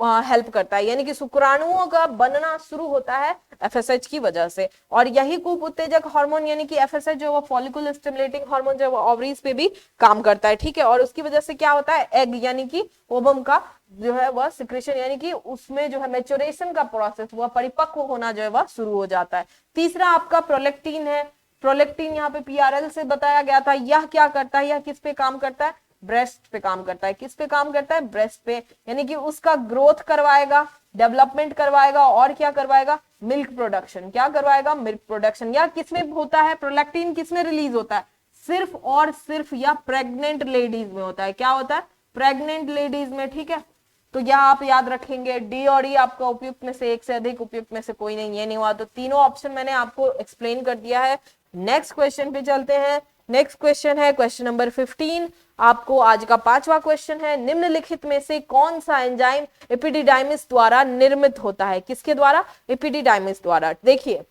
हेल्प करता है, यानी कि शुक्राणुओं का बनना शुरू होता है FSH की वजह से। और यही कूप उत्तेजक हार्मोन यानी कि FSH जो है वो फॉलिकुल स्टिमुलेटिंग हार्मोन जो है वो ओवरीज पे भी काम करता है। ठीक है, और उसकी वजह से क्या होता है, एग यानी कि ओवम का जो है वह सिक्रेशन यानी कि उसमें जो है मैच्योरेशन का प्रोसेस, वह परिपक्व होना जो है वह शुरू हो जाता है। तीसरा आपका प्रोलेक्टिन है। प्रोलेक्टिन यहाँ पे PRL से बताया गया था। यह क्या करता है, यह किस पे काम करता है, ब्रेस्ट पे काम करता है। किस पे काम करता है, ब्रेस्ट पे, यानी कि उसका ग्रोथ करवाएगा, डेवलपमेंट करवाएगा, और क्या करवाएगा, मिल्क प्रोडक्शन। क्या करवाएगा, मिल्क प्रोडक्शन। या किसमें होता है, प्रोलैक्टिन किसमें रिलीज होता है, सिर्फ और सिर्फ या प्रेग्नेंट लेडीज में होता है। क्या होता है, प्रेग्नेंट लेडीज में। ठीक है, तो यह आप याद रखेंगे। डी और ई आपका उपयुक्त में से एक से अधिक, उपयुक्त में से कोई नहीं, ये नहीं हुआ। तो तीनों ऑप्शन मैंने आपको एक्सप्लेन कर दिया है। नेक्स्ट क्वेश्चन पे चलते हैं। नेक्स्ट क्वेश्चन है क्वेश्चन नंबर 15। आपको आज का 5वां क्वेश्चन है, निम्नलिखित में से कौन सा एंजाइम एपिडिडाइमिस द्वारा निर्मित होता है। किसके द्वारा, एपिडिडाइमिस द्वारा। देखिए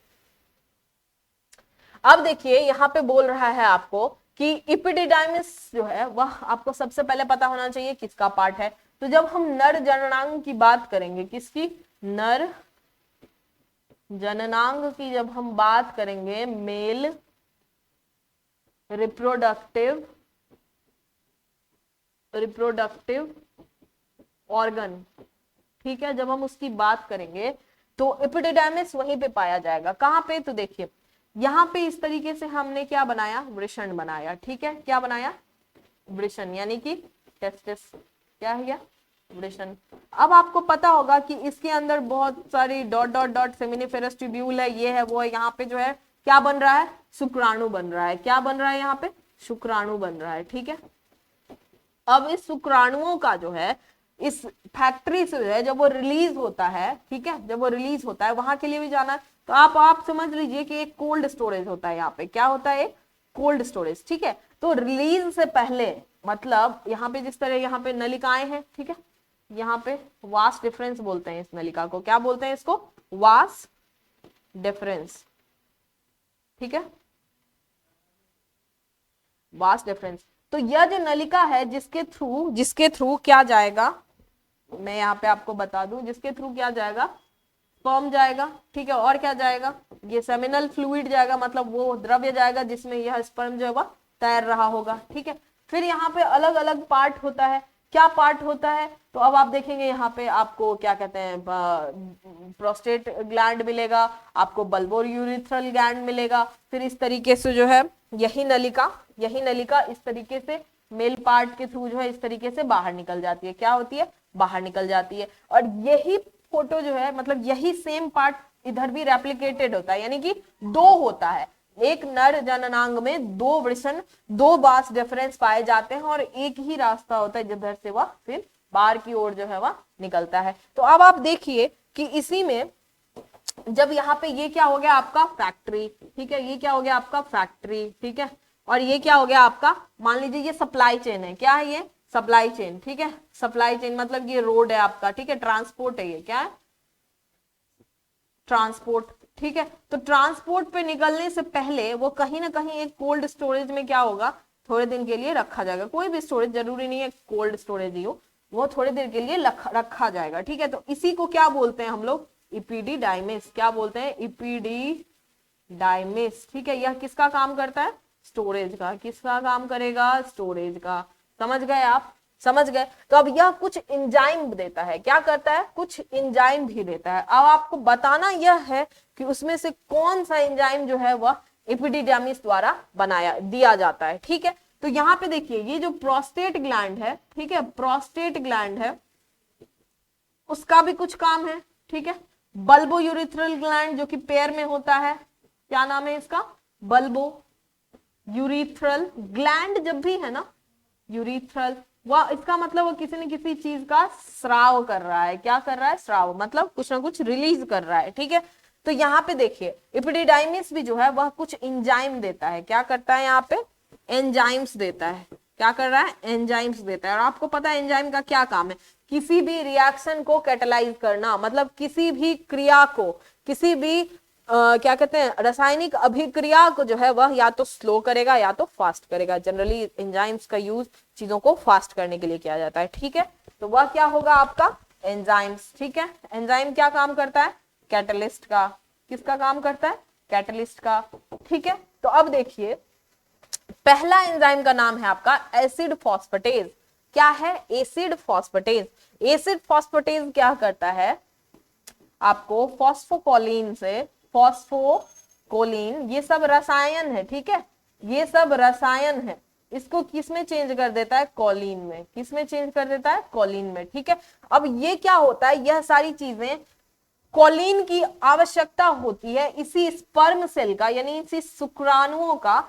अब देखिए यहां पे बोल रहा है आपको कि एपिडिडाइमिस जो है वह आपको सबसे पहले पता होना चाहिए किसका पार्ट है। तो जब हम नर जननांग की बात करेंगे, किसकी, नर जननांग की जब हम बात करेंगे, मेल रिप्रोडक्टिव ऑर्गन, ठीक है, जब हम उसकी बात करेंगे तो एपिडिडाइमिस वहीं पे पाया जाएगा। कहां पे, तो देखिए यहां पे इस तरीके से हमने क्या बनाया, वृषण बनाया। ठीक है, क्या बनाया, वृषण, यानी कि टेस्टिस। क्या है, वृषण। अब आपको पता होगा कि इसके अंदर बहुत सारी dot dot dot seminiferous tubule है, ये है वो है। यहाँ पे जो है क्या बन रहा है, शुक्राणु बन रहा है। क्या बन रहा है, यहाँ पे शुक्राणु बन रहा है। ठीक है, अब इस शुक्राणुओं का जो है इस फैक्ट्री से जो है जब वो रिलीज होता है, ठीक है, जब वो रिलीज होता है वहां के लिए भी जाना है। तो आप समझ लीजिए कि एक कोल्ड स्टोरेज होता है। यहाँ पे क्या होता है, कोल्ड स्टोरेज। ठीक है, तो रिलीज से पहले मतलब यहाँ पे जिस तरह यहाँ पे नलिकाएं हैं, ठीक है, यहाँ पे वास डिफरेंस बोलते हैं इस नलिका को। क्या बोलते हैं इसको, वास डिफरेंस। ठीक है, वास डिफरेंस। तो यह जो नलिका है जिसके थ्रू क्या जाएगा, मैं यहाँ पे आपको बता दूं, जिसके थ्रू क्या जाएगा, स्पर्म जाएगा। ठीक है, और क्या जाएगा, ये सेमिनल फ्लूइड जाएगा, मतलब वो द्रव्य जाएगा जिसमें यह स्पर्म जो है वह तैर रहा होगा। ठीक है, फिर यहाँ पे अलग अलग पार्ट होता है। क्या पार्ट होता है, तो अब आप देखेंगे यहाँ पे आपको क्या कहते हैं, प्रोस्टेट ग्लैंड मिलेगा, आपको बल्बो यूरिथ्रल ग्लैंड मिलेगा। फिर इस तरीके से जो है यही नलिका इस तरीके से मेल पार्ट के थ्रू जो है इस तरीके से बाहर निकल जाती है। क्या होती है, बाहर निकल जाती है। और यही फोटो जो है मतलब यही सेम पार्ट इधर भी रेप्लिकेटेड होता है, यानी कि दो होता है। एक नर जननांग में दो वृषण, दो वास डिफरेंस पाए जाते हैं, और एक ही रास्ता होता है जिधर से वह फिर बाहर की ओर जो है वह निकलता है। तो अब आप देखिए कि इसी में जब यहाँ पे ये क्या हो गया आपका फैक्ट्री, ठीक है, ये क्या हो गया आपका फैक्ट्री। ठीक है, और ये क्या हो गया आपका, मान लीजिए ये सप्लाई चेन है। क्या है ये, सप्लाई चेन। ठीक है, सप्लाई चेन मतलब ये रोड है आपका। ठीक है, ट्रांसपोर्ट है, ये क्या है, ट्रांसपोर्ट। ठीक है, तो ट्रांसपोर्ट पे निकलने से पहले वो कहीं ना कहीं एक कोल्ड स्टोरेज में क्या होगा, थोड़े दिन के लिए रखा जाएगा। कोई भी स्टोरेज, जरूरी नहीं है कोल्ड स्टोरेज ही हो, वो थोड़े देर के लिए रखा जाएगा। ठीक है, तो इसी को क्या बोलते हैं हम लोग, इपिडिडाइमिस। क्या बोलते हैं, इपिडिडाइमिस। ठीक है, यह किसका काम करता है, स्टोरेज का। किसका काम करेगा, स्टोरेज का। समझ गए आप, समझ गए। तो अब यह कुछ एंजाइम देता है, क्या करता है, कुछ एंजाइम भी देता है। अब आपको बताना यह है कि उसमें से कौन सा एंजाइम जो है वह एपिडिडाइमिस द्वारा बनाया दिया जाता है। ठीक है, तो यहाँ पे देखिए ये जो प्रोस्टेट ग्लैंड है, ठीक है, प्रोस्टेट ग्लैंड है, उसका भी कुछ काम है। ठीक है, बल्बो यूरिथ्रल ग्लैंड जो कि पैर में होता है, क्या नाम है इसका, बल्बो यूरिथ्रल ग्लैंड। जब भी है ना यूरिथ्रल, वह इसका मतलब वो किसी न किसी चीज का स्राव कर रहा है। क्या कर रहा है, स्राव, मतलब कुछ ना कुछ रिलीज कर रहा है। ठीक है, तो यहाँ पे देखिए एपिडिडाइमिस भी जो है वह कुछ एंजाइम देता है। क्या करता है, यहाँ पे एंजाइम्स देता है। क्या कर रहा है, एंजाइम्स देता है। और आपको पता है एंजाइम का क्या काम है, किसी भी रिएक्शन को कैटेलाइज करना, मतलब किसी भी क्रिया को, किसी भी क्या कहते हैं, रासायनिक अभिक्रिया को जो है वह या तो स्लो करेगा या तो फास्ट करेगा। जनरली एंजाइम्स का यूज चीजों को फास्ट करने के लिए किया जाता है। ठीक है, तो वह क्या होगा आपका, एंजाइम्स। ठीक है, एंजाइम क्या काम करता है, कैटलिस्ट का। किसका काम करता है, कैटलिस्ट का। ठीक है, तो अब देखिए पहला एंजाइम का नाम है आपका एसिड फॉस्फेटेज। क्या है, एसिड फॉस्फेटेज। एसिड फॉस्फेटेज क्या करता है, आपको फॉस्फोकोलिन से, फॉस्फोकोलिन ये सब रसायन है। ठीक है, ये सब रसायन है, इसको किस में चेंज कर देता है, कोलिन में। किस में चेंज कर देता है, कोलिन में। ठीक है, अब ये क्या होता है, यह सारी चीजें कोलिन की आवश्यकता होती है इसी स्पर्म सेल का, यानी इसी शुक्राणुओं का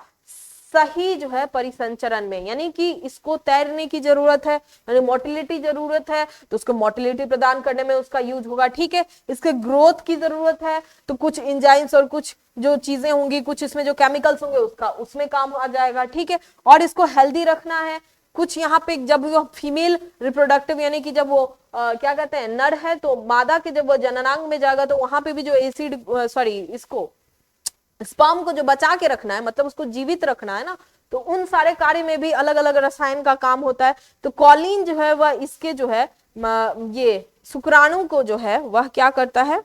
सही जो है परिसंचरण में। यानी कि इसको तैरने की जरूरत है, यानी मोटिलिटी जरूरत है, तो उसको मोटिलिटी प्रदान करने में उसका यूज होगा। ठीक है, इसके ग्रोथ की जरूरत है, तो कुछ एंजाइम्स और कुछ जो चीजें होंगी, कुछ इसमें जो केमिकल्स होंगे उसका उसमें काम आ जाएगा। ठीक है, और इसको हेल्दी रखना है। कुछ यहाँ पे जब वो फीमेल रिप्रोडक्टिव यानी कि जब वो क्या कहते हैं नर है, तो मादा के जब वो जननांग में जाएगा तो वहां पे भी जो एसिड सॉरी इसको स्पर्म को जो बचा के रखना है, मतलब उसको जीवित रखना है ना, तो उन सारे कार्य में भी अलग अलग रसायन का काम होता है। तो कॉलिन जो है वह इसके जो है ये शुक्राणु को जो है वह क्या करता है,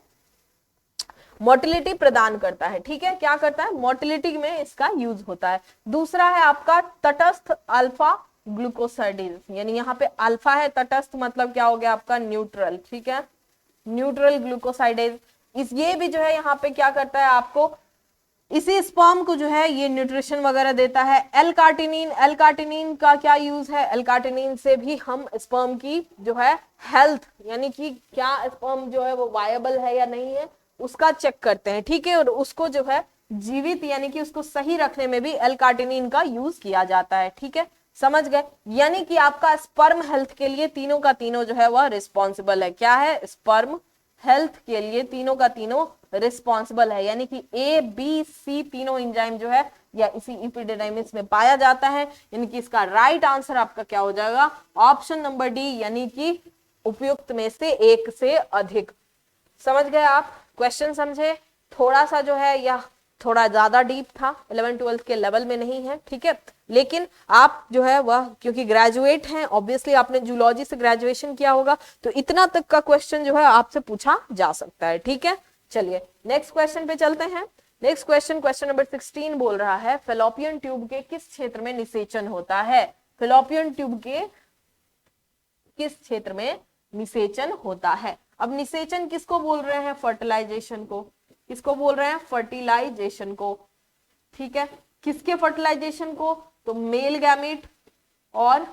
मोटिलिटी प्रदान करता है। ठीक है, क्या करता है, मोटिलिटी में इसका यूज होता है। दूसरा है आपका तटस्थ अल्फा ग्लूकोसाइडेज, यानी यहाँ पे अल्फा है, तटस्थ मतलब क्या हो गया आपका, न्यूट्रल। ठीक है, न्यूट्रल ग्लूकोसाइडेज। इस ये भी जो है यहाँ पे क्या करता है, आपको इसी स्पर्म को जो है ये न्यूट्रिशन वगैरह देता है। एल कार्टिनिन, एल कार्टिनिन का क्या यूज है, एल कार्टिनिन से भी हम स्पर्म की जो है हेल्थ, यानी कि क्या स्पर्म जो है वो वायबल है या नहीं है उसका चेक करते हैं। ठीक है, और उसको जो है जीवित यानी कि उसको सही रखने में भी एल कार्टिनिन का यूज किया जाता है। ठीक है, समझ गए, यानी कि आपका स्पर्म हेल्थ के लिए तीनों का तीनों जो है वह रिस्पॉन्सिबल है। क्या है, स्पर्म हेल्थ के लिए तीनों का तीनों रिस्पॉन्सिबल है, यानी कि ए बी सी तीनों एंजाइम जो है या इसी एपिडिडाइमिस में पाया जाता है। यानी कि इसका राइट आंसर आपका क्या हो जाएगा, ऑप्शन नंबर डी, यानी कि उपयुक्त में से एक से अधिक। समझ गए आप, क्वेश्चन समझे, थोड़ा सा जो है यह थोड़ा ज्यादा डीप था, 11-12 के लेवल में नहीं है। ठीक है, लेकिन आप जो है वह क्योंकि ग्रेजुएट हैं, ऑब्वियसली आपने जूलॉजी से ग्रेजुएशन किया होगा, तो इतना तक का क्वेश्चन जो है आपसे पूछा जा सकता है। ठीक है, चलिए नेक्स्ट क्वेश्चन पे चलते हैं। नेक्स्ट क्वेश्चन, क्वेश्चन नंबर 16 बोल रहा है फेलोपियन ट्यूब के किस क्षेत्र में निषेचन होता है। फेलोपियन ट्यूब के किस क्षेत्र में निषेचन होता है। अब निषेचन किसको बोल रहे हैं, फर्टिलाइजेशन को। किसको बोल रहे हैं, फर्टिलाइजेशन को। ठीक है, किसके फर्टिलाइजेशन को, तो मेल गैमेट और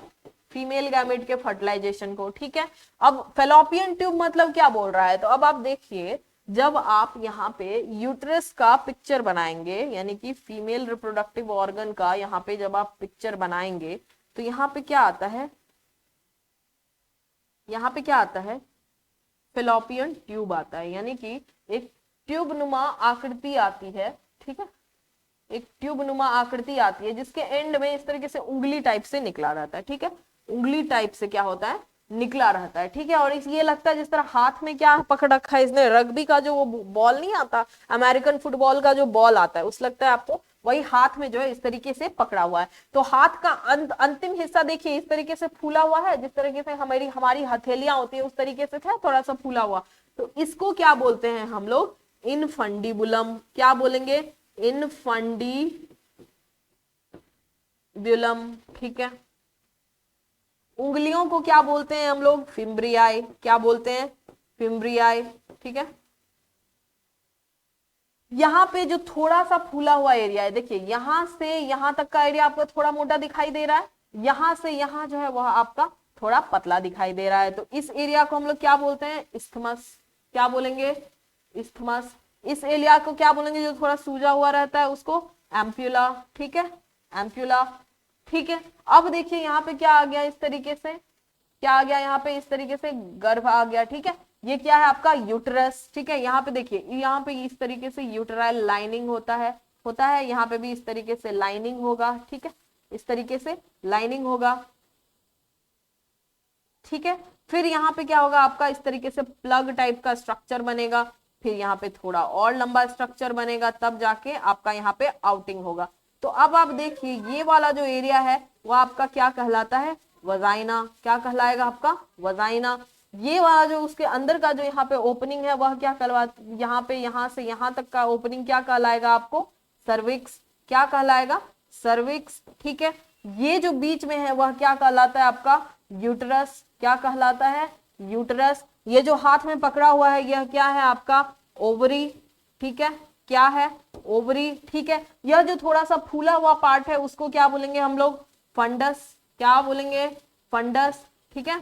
फीमेल गैमेट के फर्टिलाइजेशन को। ठीक है, अब फेलोपियन ट्यूब मतलब क्या बोल रहा है, तो अब आप देखिए जब आप यहाँ पे यूट्रस का पिक्चर बनाएंगे, यानी कि फीमेल रिप्रोडक्टिव ऑर्गन का यहाँ पे जब आप पिक्चर बनाएंगे, तो यहाँ पे क्या आता है, यहाँ पे क्या आता है, फेलोपियन ट्यूब आता है, यानी कि एक ट्यूब नुमा आकृति आती है। ठीक है, एक ट्यूब नुमा आकृति आती है जिसके एंड में इस तरीके से उंगली टाइप से निकला रहता है। ठीक है, उंगली टाइप से क्या होता है, निकला रहता है। ठीक है, और इस ये लगता है जिस तरह हाथ में क्या पकड़ रखा है इसने, रग्बी का जो वो बॉल नहीं आता, अमेरिकन फुटबॉल का जो बॉल आता है, उस लगता है आपको वही हाथ में जो है इस तरीके से पकड़ा हुआ है। तो हाथ का अंतिम हिस्सा देखिए इस तरीके से फूला हुआ है, जिस तरीके से हमारी हथेलियां होती है उस तरीके से था थोड़ा सा फूला हुआ। तो इसको क्या बोलते हैं हम लोग, इनफंडिबुलम। क्या बोलेंगे, इनफंडिबुलम। ठीक है, उंगलियों को क्या बोलते हैं हम लोग? फिम्ब्रियाई। क्या बोलते हैं? फिम्ब्रियाई। ठीक है, यहाँ पे जो थोड़ा सा फूला हुआ एरिया है, देखिए यहां से यहां तक का एरिया आपको थोड़ा मोटा दिखाई दे रहा है, यहां से यहां जो है वह आपका थोड़ा पतला दिखाई दे रहा है, तो इस एरिया को हम लोग क्या बोलते हैं? इस्थमस। क्या बोलेंगे? इस्थमस। इस एरिया को क्या बोलेंगे जो थोड़ा सूजा हुआ रहता है? उसको एम्प्यूला। ठीक है, एम्प्यूला। ठीक है, अब देखिए यहाँ पे क्या आ गया, इस तरीके से क्या आ गया, यहाँ पे इस तरीके से गर्भ आ गया। ठीक है, ये क्या है आपका? यूटरस। ठीक है, यहाँ पे देखिए, यहाँ पे इस तरीके से यूटराइल लाइनिंग होता है, यहाँ पे भी इस तरीके से लाइनिंग होगा। ठीक है, इस तरीके से लाइनिंग होगा। ठीक है, फिर यहाँ पे क्या होगा आपका? इस तरीके से प्लग टाइप का स्ट्रक्चर बनेगा, फिर यहाँ पे थोड़ा और लंबा स्ट्रक्चर बनेगा, तब जाके आपका यहाँ पे आउटिंग होगा। तो अब आप देखिए ये वाला जो एरिया है वो आपका क्या कहलाता है? वजाइना। क्या कहलाएगा आपका? वजाइना। ये वाला जो उसके अंदर का जो यहाँ पे ओपनिंग है वह क्या कहलाता, यहाँ पे यहाँ से यहाँ तक का ओपनिंग क्या कहलाएगा आपको? सर्विक्स। क्या कहलाएगा? सर्विक्स। ठीक है, ये जो बीच में है वह क्या कहलाता है आपका? यूटरस। क्या कहलाता है? यूटरस। ये जो हाथ में पकड़ा हुआ है यह क्या है आपका? ओवरी। ठीक है, क्या है? ओवरी। ठीक है, यह जो थोड़ा सा फूला हुआ पार्ट है उसको क्या बोलेंगे हम लोग? फंडस। क्या बोलेंगे? फंडस। ठीक है,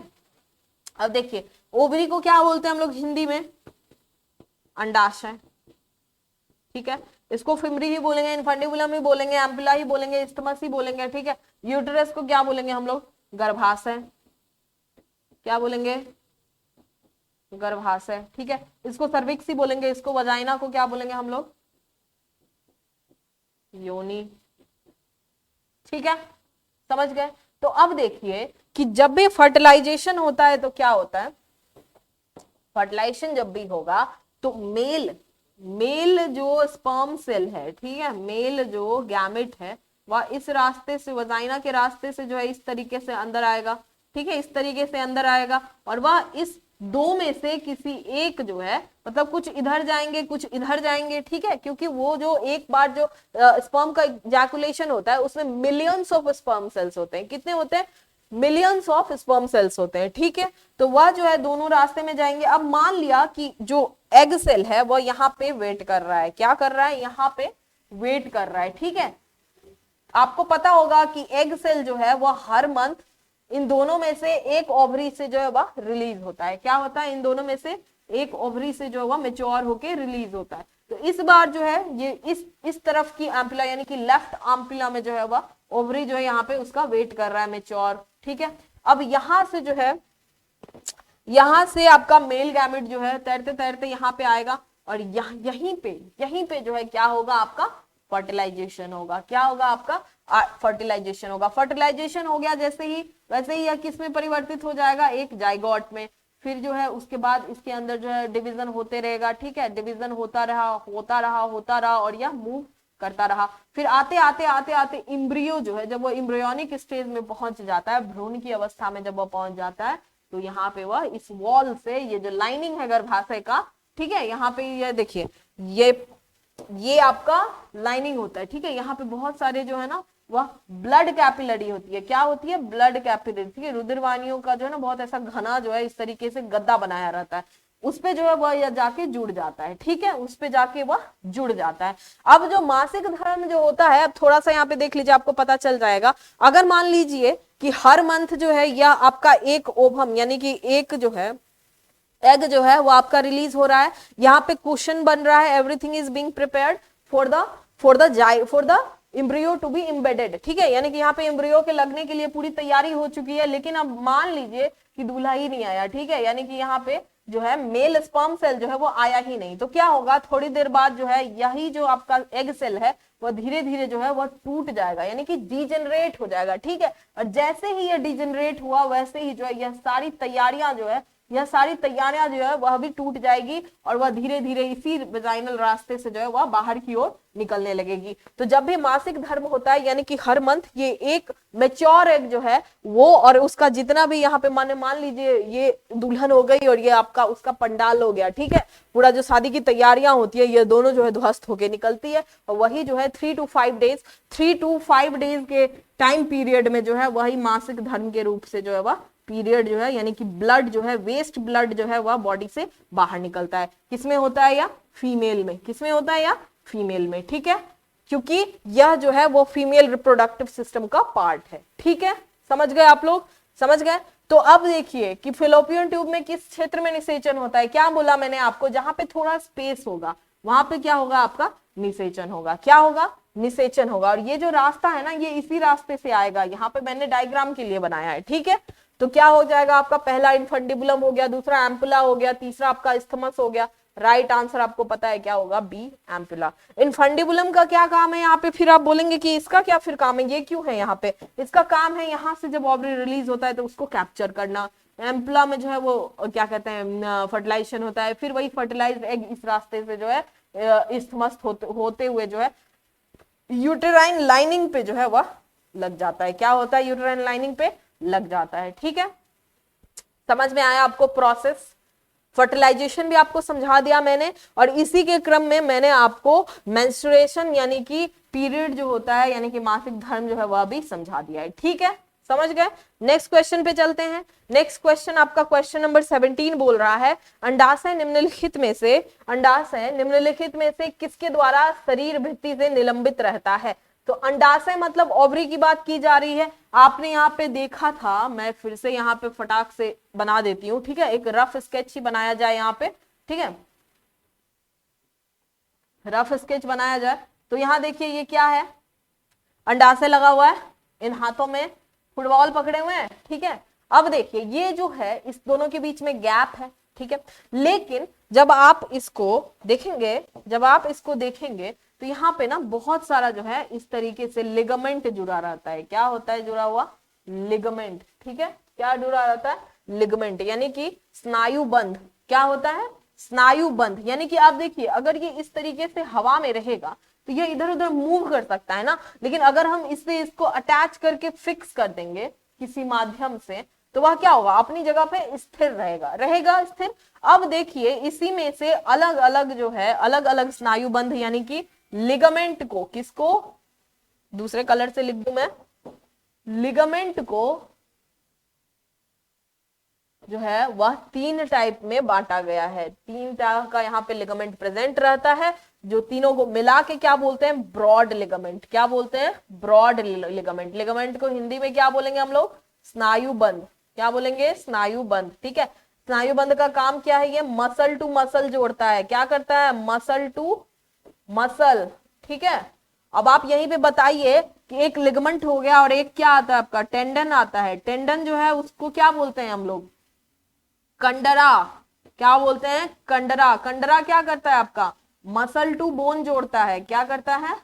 अब देखिए ओवरी को क्या बोलते हैं हम लोग हिंदी में? अंडाशय। ठीक है, इसको फिमरी ही बोलेंगे, इनफंडिबुलम ही बोलेंगे, एम्पुला ही बोलेंगे, इस्थमस ही बोलेंगे। ठीक है, यूटेरस को क्या बोलेंगे हम लोग? गर्भाशय। क्या बोलेंगे? गर्भाशय। ठीक है, इसको सर्विक्स ही बोलेंगे, इसको वजाइना को क्या बोलेंगे हम लोग? योनि। ठीक है, समझ गए? तो अब देखिए कि जब भी फर्टिलाइजेशन होता है तो क्या होता है? फर्टिलाइजेशन जब भी होगा तो मेल जो स्पर्म सेल है, ठीक है, मेल जो गैमेट है वह इस रास्ते से, वजाइना के रास्ते से जो है इस तरीके से अंदर आएगा। ठीक है, इस तरीके से अंदर आएगा और वह इस दो में से किसी एक जो है, मतलब कुछ इधर जाएंगे कुछ इधर जाएंगे। ठीक है, क्योंकि वो जो एक बार जो स्पर्म का इजैकुलेशन होता है उसमें मिलियंस ऑफ स्पर्म सेल्स होते हैं। कितने होते हैं? मिलियंस ऑफ स्पर्म सेल्स होते हैं। ठीक है, तो वह जो है दोनों रास्ते में जाएंगे। अब मान लिया कि जो एग सेल है वह यहाँ पे वेट कर रहा है। क्या कर रहा है? यहाँ पे वेट कर रहा है। ठीक है, आपको पता होगा कि एग सेल जो है वह हर मंथ इन दोनों में से एक ओवरी से जो है वह रिलीज होता है। क्या होता है? इन दोनों में से एक ओवरी से जो है वह मेच्योर होके रिलीज होता है। तो इस बार जो है ये इस तरफ की एम्पुला यानी कि लेफ्ट एम्पुला में जो है वह ओवरी जो है यहाँ पे उसका वेट कर रहा है मेच्योर। ठीक है, अब यहां से जो है, यहां से आपका मेल गैमेट जो है तैरते तैरते यहाँ पे आएगा और यहीं पे जो है क्या होगा आपका? फर्टिलाइजेशन होगा। क्या होगा आपका? फर्टिलाइजेशन होगा। फर्टिलाइजेशन हो गया जैसे ही, वैसे ही यह किस में परिवर्तित हो जाएगा? एक जाइगोट में। फिर जो है उसके बाद इसके अंदर जो है डिवीजन होते रहेगा। ठीक है, डिवीजन होता रहा और यह मूव करता रहा। फिर आते आते आते आते इम्ब्रियो जो है, जब वो इम्ब्रियोनिक स्टेज में पहुंच जाता है, भ्रूण की अवस्था में जब वो पहुंच जाता है, तो यहाँ पे वह इस वॉल से, ये जो लाइनिंग है गर्भाशय का, ठीक है, यहाँ पे ये देखिए ये आपका लाइनिंग होता है। ठीक है, यहाँ पे बहुत सारे जो है ना वह ब्लड कैपिलरी होती है। क्या होती है? Blood capillary. ठीक है, रुधिरवाहिनियों का जो है ना बहुत ऐसा घना जो है इस तरीके से गद्दा बनाया रहता है, उस पे जो है वह जाके जुड़ जाता है। ठीक है, उस पे जाके वह जुड़ जाता है। अब जो मासिक धर्म जो होता है, अब थोड़ा सा यहाँ पे देख लीजिए, आपको पता चल जाएगा। अगर मान लीजिए कि हर मंथ जो है या आपका एक ओवम यानी कि एक जो है एग जो है वो आपका रिलीज हो रहा है, यहाँ पे क्वेश्चन बन रहा है, everything is being prepared for the embryo to be embedded. ठीक है, यानी कि यहाँ पे एम्ब्रियो के लगने के लिए पूरी तैयारी हो चुकी है, लेकिन अब मान लीजिए कि दूल्हा ही नहीं आया। ठीक है, यानी कि यहाँ पे जो है मेल स्पर्म सेल जो है वो आया ही नहीं, तो क्या होगा? थोड़ी देर बाद जो है यही जो आपका एग सेल है वह धीरे धीरे जो है वह टूट जाएगा, यानी कि डिजेनरेट हो जाएगा। ठीक है, और जैसे ही ये डिजेनरेट हुआ वैसे ही जो है यह सारी तैयारियां जो है वह भी टूट जाएगी और वह धीरे धीरे इसी वेजाइनल रास्ते से जो है वह बाहर की ओर निकलने लगेगी। तो जब भी मासिक धर्म होता है यानी कि हर मंथ ये एक मेच्योर एग जो है वो, और उसका जितना भी यहाँ पे मान लीजिए ये दुल्हन हो गई और ये आपका उसका पंडाल हो गया। ठीक है, पूरा जो शादी की तैयारियां होती है ये दोनों जो है ध्वस्त होके निकलती है, और वही जो है 3 to 5 डेज के टाइम पीरियड में जो है वही मासिक धर्म के रूप से जो है वह पीरियड जो है यानी कि ब्लड जो है, वेस्ट ब्लड जो है वह बॉडी से बाहर निकलता है। किसमें होता है? या फीमेल में। किसमें होता है? या फीमेल में। ठीक है, क्योंकि यह जो है वो फीमेल रिप्रोडक्टिव सिस्टम का पार्ट है। ठीक है, समझ गए आप लोग? समझ गए? तो अब देखिए कि फिलोपियन ट्यूब में किस क्षेत्र में निषेचन होता है। क्या बोला मैंने आपको? जहां पे थोड़ा स्पेस होगा वहां पे क्या होगा? आपका निषेचन होगा। क्या होगा? निषेचन होगा। और ये जो रास्ता है ना, ये इसी रास्ते से आएगा। यहाँ पे मैंने डायग्राम के लिए बनाया है। ठीक है, तो क्या हो जाएगा आपका? पहला इनफंडिबुलम हो गया, दूसरा एम्पुला हो गया, तीसरा आपका इस्थमस हो गया। राइट आंसर आपको पता है क्या होगा? B, ampulla. इनफंडिबुलम का क्या काम है यहाँ पे? फिर आप बोलेंगे कि इसका क्या फिर काम है, ये क्यों है यहाँ पे? इसका काम है यहाँ से जब ओवरी रिलीज होता है तो उसको कैप्चर करना। एम्पुला में जो है वो क्या कहते हैं, फर्टिलाइजेशन होता है। फिर वही फर्टिलाइज्ड एग इस रास्ते से जो है इस्थमस होते हुए जो है यूटेराइन लाइनिंग पे जो है वह लग जाता है। क्या होता है? यूटेराइन लाइनिंग पे लग जाता है। ठीक है, समझ में आया आपको प्रोसेस? फर्टिलाइजेशन भी आपको समझा दिया मैंने, और इसी के क्रम में मैंने आपको मेंस्ट्रुएशन यानी कि पीरियड जो होता है यानी कि मासिक धर्म जो है वह भी समझा दिया है। ठीक है, समझ गए? नेक्स्ट क्वेश्चन पे चलते हैं। नेक्स्ट क्वेश्चन आपका क्वेश्चन नंबर 17 बोल रहा है, अंडाशय निम्नलिखित में से किसके द्वारा शरीर भित्ति से निलंबित रहता है? तो अंडाशय मतलब ओवरी की बात की जा रही है। आपने यहाँ पे देखा था, मैं फिर से यहाँ पे फटाक से बना देती हूँ। ठीक है, एक रफ स्केच ही बनाया जाए यहाँ पे। ठीक है, रफ स्केच बनाया जाए तो यहाँ देखिए ये क्या है? अंडाशय लगा हुआ है, इन हाथों में फुटबॉल पकड़े हुए हैं। ठीक है, अब देखिए ये जो है इस दोनों के बीच में गैप है। ठीक है, लेकिन जब आप इसको देखेंगे तो यहाँ पे ना बहुत सारा जो है इस तरीके से लिगामेंट जुड़ा रहता है। क्या होता है जुड़ा हुआ? लिगामेंट। ठीक है, क्या जुड़ा रहता है? लिगामेंट, यानी कि स्नायु बंध। क्या होता है? स्नायु बंध। यानी कि आप देखिए अगर ये इस तरीके से हवा में रहेगा तो ये इधर उधर मूव कर सकता है ना, लेकिन अगर हम इसको अटैच करके फिक्स कर देंगे किसी माध्यम से तो वह क्या होगा? अपनी जगह पे स्थिर रहेगा स्थिर। अब देखिए इसी में से अलग अलग जो है अलग अलग स्नायु बंध यानी कि लिगामेंट को, किसको? दूसरे कलर से लिख दूं मैं, लिगामेंट को जो है वह 3 टाइप में बांटा गया है। 3 तरह का यहाँ पे लिगामेंट प्रेजेंट रहता है, जो तीनों को मिला के क्या बोलते हैं? Broad ligament. क्या बोलते हैं? Broad ligament. लिगामेंट को हिंदी में क्या बोलेंगे हम लोग? स्नायु बंध। क्या बोलेंगे? स्नायु बंध। ठीक है, स्नायु बंध का काम क्या है? ये मसल टू मसल जोड़ता है। क्या करता है? Muscle to muscle. ठीक है, अब आप यहीं पे बताइए कि एक लिगामेंट हो गया और एक क्या आता है आपका? टेंडन आता है। टेंडन जो है उसको क्या बोलते हैं हम लोग? कंडरा। क्या बोलते हैं? कंडरा। कंडरा क्या करता है आपका? मसल टू बोन जोड़ता है। क्या करता है?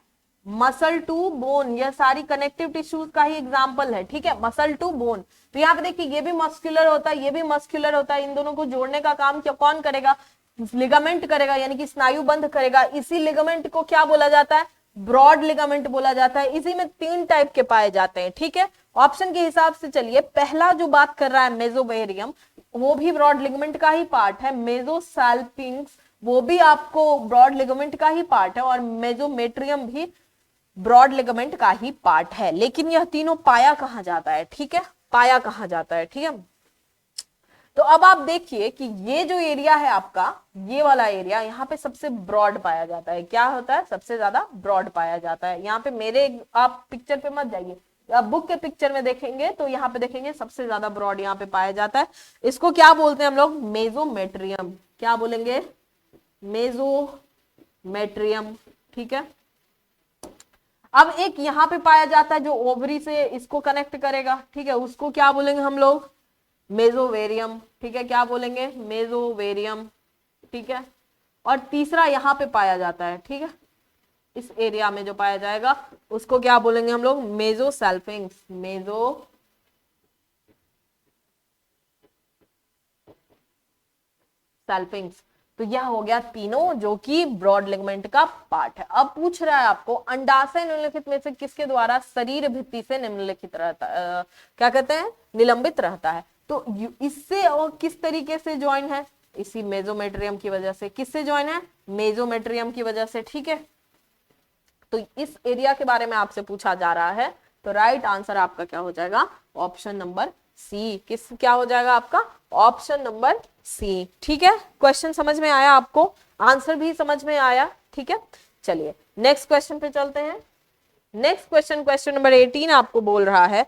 Muscle to bone. यह सारी कनेक्टिव टिश्यूज का ही एग्जांपल है। ठीक है, मसल टू बोन। तो यहाँ पे देखिए ये भी मस्कुलर होता है, ये भी मस्कुलर होता है। इन दोनों को जोड़ने का काम क्या कौन करेगा? लिगामेंट करेगा, यानी कि स्नायु बंध करेगा। इसी लिगामेंट को क्या बोला जाता है? ब्रॉड लिगामेंट बोला जाता है। इसी में 3 टाइप के पाए जाते हैं। ठीक है, ऑप्शन के हिसाब से चलिए, पहला जो बात कर रहा है मेसोवेरियम, वो भी ब्रॉड लिगामेंट का ही पार्ट है। मेसोसाल्पिंक्स वो भी आपको ब्रॉड लिगामेंट का ही पार्ट है, और मेसोमेट्रियम भी ब्रॉड लिगामेंट का ही पार्ट है। लेकिन यह तीनों पाया कहाँ जाता है? ठीक है, पाया कहाँ जाता है? ठीक है, तो अब आप देखिए कि ये जो एरिया है आपका, ये वाला एरिया, यहाँ पे सबसे ब्रॉड पाया जाता है। क्या होता है? सबसे ज्यादा ब्रॉड पाया जाता है। यहाँ पे मेरे आप पिक्चर पे मत जाइए, आप बुक के पिक्चर में देखेंगे तो यहाँ पे देखेंगे सबसे ज्यादा ब्रॉड यहाँ पे पाया जाता है। इसको क्या बोलते हैं हम लोग? मेसोमेट्रियम। क्या बोलेंगे? मेसोमेट्रियम। ठीक है, अब एक यहाँ पे पाया जाता है जो ओवरी से इसको कनेक्ट करेगा। ठीक है, उसको क्या बोलेंगे हम लोग? मेसोवेरियम। ठीक है, क्या बोलेंगे? मेसोवेरियम। ठीक है, और तीसरा यहाँ पे पाया जाता है। ठीक है, इस एरिया में जो पाया जाएगा उसको क्या बोलेंगे हम लोग? मेसोसाल्पिंक्स। मेसोसाल्पिंक्स। तो यह हो गया तीनों जो कि ब्रॉड लिगामेंट का पार्ट है। अब पूछ रहा है आपको अंडाशय निम्नलिखित में से किसके द्वारा शरीर भित्ति से निम्नलिखित रहता क्या कहते हैं? निलंबित रहता है। तो इससे और किस तरीके से ज्वाइन है? इसी मेसोमेट्रियम की वजह से। किससे ज्वाइन है? मेसोमेट्रियम की वजह से। ठीक है, तो इस एरिया के बारे में आपसे पूछा जा रहा है तो राइट आंसर आपका क्या हो जाएगा, ऑप्शन नंबर सी। किस क्या हो जाएगा आपका, ऑप्शन नंबर सी। ठीक है, क्वेश्चन समझ में आया आपको, आंसर भी समझ में आया। ठीक है, चलिए नेक्स्ट क्वेश्चन पे चलते हैं। नेक्स्ट क्वेश्चन, क्वेश्चन नंबर 18 आपको बोल रहा है,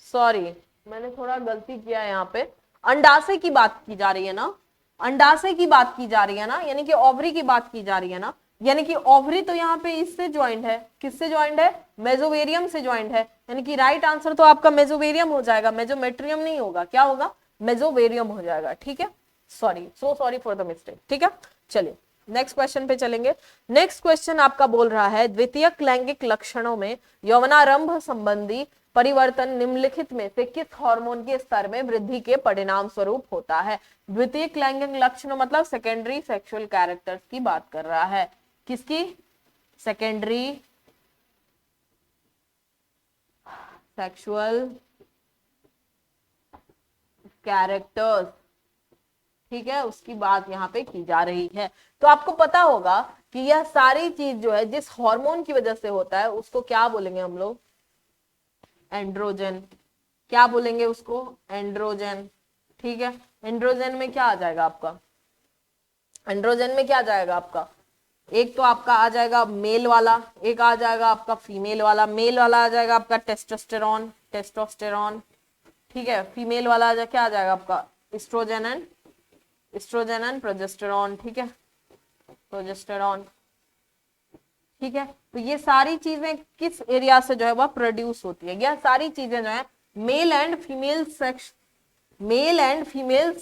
सॉरी मैंने थोड़ा गलती किया है यहाँ पे, अंडाशय की बात की जा रही है ना, अंडाशय की बात की जा रही है ना, यानी कि ओवरी की बात की जा रही है ना, यानी कि ओवरी तो यहाँ पे इससे ज्वाइंट है, किससे ज्वाइंट है, मेसोवेरियम से ज्वाइंट है, यानी कि राइट आंसर तो आपका मेसोवेरियम हो जाएगा, मेसोमेट्रियम नहीं होगा, क्या होगा, मेसोवेरियम हो जाएगा। ठीक है, sorry, so sorry for the mistake. ठीक है, चलिए नेक्स्ट क्वेश्चन पे चलेंगे। नेक्स्ट क्वेश्चन आपका बोल रहा है, द्वितीयक लैंगिक लक्षणों में यौवनारंभ संबंधी परिवर्तन निम्नलिखित में से किस हार्मोन के स्तर में वृद्धि के परिणाम स्वरूप होता है। द्वितीयक लैंगिक लक्षणों मतलब सेकेंडरी सेक्सुअल कैरेक्टर्स की बात कर रहा है, किसकी, सेकेंडरी सेक्सुअल कैरेक्टर्स, ठीक है, उसकी बात यहाँ पे की जा रही है। तो आपको पता होगा कि यह सारी चीज जो है जिस हार्मोन की वजह से होता है उसको क्या बोलेंगे हम लोग, एंड्रोजन। क्या बोलेंगे उसको, एंड्रोजन। ठीक है, एंड्रोजन में क्या आ जाएगा आपका, एंड्रोजन में क्या आ जाएगा आपका, एक तो आपका आ जाएगा मेल वाला, एक आ जाएगा आपका फीमेल वाला। मेल वाला आ जाएगा आपका टेस्टोस्टेरॉन, टेस्टोस्टेरॉन। ठीक है, फीमेल वाला क्या आ जाएगा आपका, एस्ट्रोजन एंड प्रोजेस्टेरॉन। ठीक है, प्रोजेस्टेरॉन। ठीक है, तो ये सारी चीजें किस एरिया से जो है वह प्रोड्यूस होती है, यह सारी चीजें जो है male and female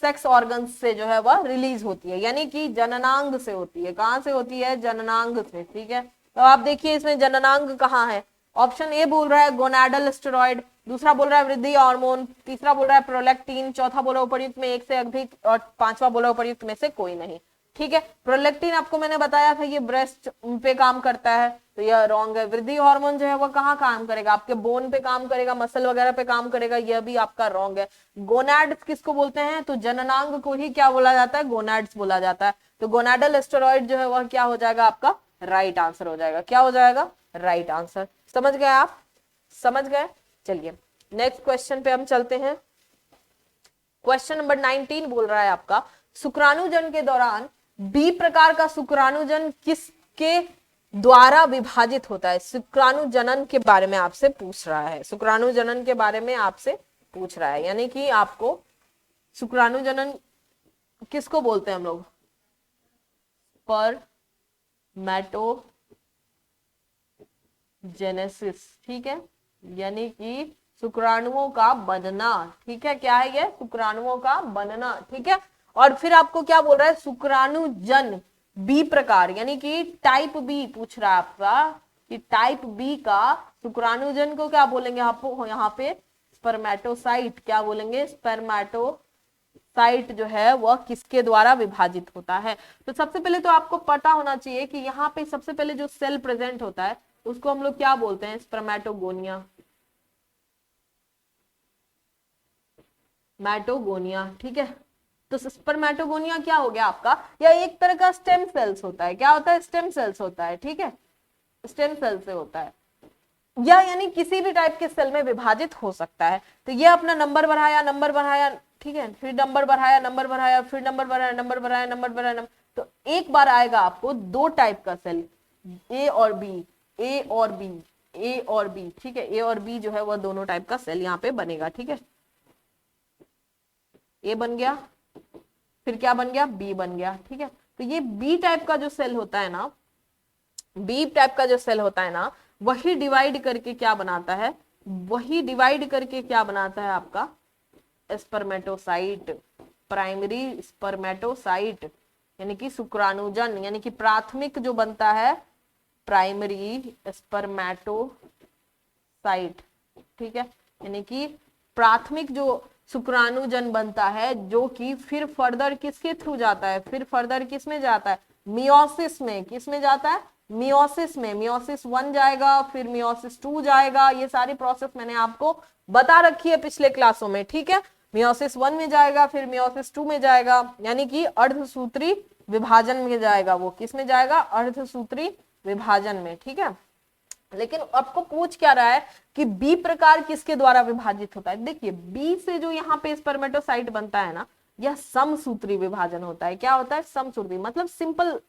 sex organ से जो है वह रिलीज होती है, यानी कि जननांग से होती है। कहां से होती है, जननांग से। ठीक है, तो आप देखिए इसमें जननांग कहाँ है, ऑप्शन ए बोल रहा है गोनाडल स्टेरॉइड, दूसरा बोल रहा है वृद्धि हार्मोन, तीसरा बोल रहा है प्रोलैक्टिन, चौथा बोला उपर्युक्त में एक से अधिक, और पांचवा बोला उपर्युक्त में से कोई नहीं। ठीक है, प्रोलैक्टिन आपको मैंने बताया था ये ब्रेस्ट पे काम करता है, तो यह रॉन्ग है। वृद्धि हार्मोन जो है वो कहाँ काम करेगा, आपके बोन पे काम करेगा, मसल वगैरह पे काम करेगा, यह भी आपका रॉन्ग है। गोनाड्स किसको बोलते हैं, तो जननांग को ही क्या बोला जाता है, गोनाड्स बोला जाता है। तो गोनाडल स्टेरॉइड जो है वह क्या हो जाएगा आपका, राइट आंसर हो जाएगा। क्या हो जाएगा, राइट आंसर। समझ गए आप, समझ गए। चलिए नेक्स्ट क्वेश्चन पे हम चलते हैं। क्वेश्चन नंबर 19 बोल रहा है आपका, शुक्राणुजन के दौरान बी प्रकार का शुक्राणुजन किसके द्वारा विभाजित होता है। शुक्राणुजनन के बारे में आपसे पूछ रहा है, शुक्राणुजनन के बारे में आपसे पूछ रहा है, यानी कि आपको शुक्राणुजनन किसको बोलते हैं हम लोग, स्पर्मेटोजेनेसिस। ठीक है, यानी कि शुक्राणुओं का बनना। ठीक है, क्या है ये, शुक्राणुओं का बनना। ठीक है, और फिर आपको क्या बोल रहा है, शुक्राणुजन बी प्रकार, यानी कि टाइप बी पूछ रहा है आपका कि टाइप बी का शुक्राणुजन को क्या बोलेंगे आपको यहाँ पे, स्पर्मेटोसाइट। क्या बोलेंगे, स्पर्मेटोसाइट जो है वह किसके द्वारा विभाजित होता है। तो सबसे पहले तो आपको पता होना चाहिए कि यहाँ पे सबसे पहले जो सेल प्रेजेंट होता है उसको हम लोग क्या बोलते हैं, स्पर्मेटोगोनिया, मैटोगोनिया। ठीक है, तो स्पर्मेटोगोनिया क्या हो गया आपका, यह एक तरह का स्टेम सेल्स होता है। क्या होता है, स्टेम सेल्स होता है। ठीक है, स्टेम सेल से होता है, या यानी किसी भी टाइप के सेल में विभाजित हो सकता है। तो ये अपना नंबर बढ़ाया, ठीक है, फिर नंबर बढ़ाया, फिर नंबर बढ़ाया। तो एक बार आएगा आपको दो टाइप का सेल, ए और बी। ठीक है, ए और बी जो है वह दोनों टाइप का सेल यहाँ पे बनेगा। ठीक है, ए बन गया, फिर क्या बन गया, बी बन गया। ठीक है, तो ये बी टाइप का जो सेल होता है ना, बी टाइप का जो सेल होता है ना, वही डिवाइड करके क्या बनाता है, आपका स्पर्मेटोसाइट, प्राइमरी स्पर्मेटोसाइट, यानी कि शुक्राणुजन, यानी कि प्राथमिक जो बनता है प्राइमरी स्पर्मेटोसाइट। ठीक है, यानी कि प्राथमिक जो शुक्राणुजन बनता है जो कि फिर फर्दर किसके थ्रू जाता है, फिर फर्दर किस में जाता है, मियोसिस में। किस में जाता है, मियोसिस में। मियोसिस 1 जाएगा, फिर मियोसिस 2 जाएगा। ये सारी प्रोसेस मैंने आपको बता रखी है पिछले क्लासों में। ठीक है, मियोसिस 1 में जाएगा, फिर मियोसिस 2 में जाएगा, यानी कि अर्धसूत्री विभाजन में जाएगा। वो किस में जाएगा, अर्धसूत्री विभाजन में, ठीक है। लेकिन आपको पूछ क्या रहा है कि बी प्रकार किसके द्वारा विभाजित होता है। देखिए बी से जो यहाँ पे स्पर्मेटोसाइट बनता है ना, यह समसूत्री विभाजन होता है। क्या होता है? समसूत्री, मतलब सिंपल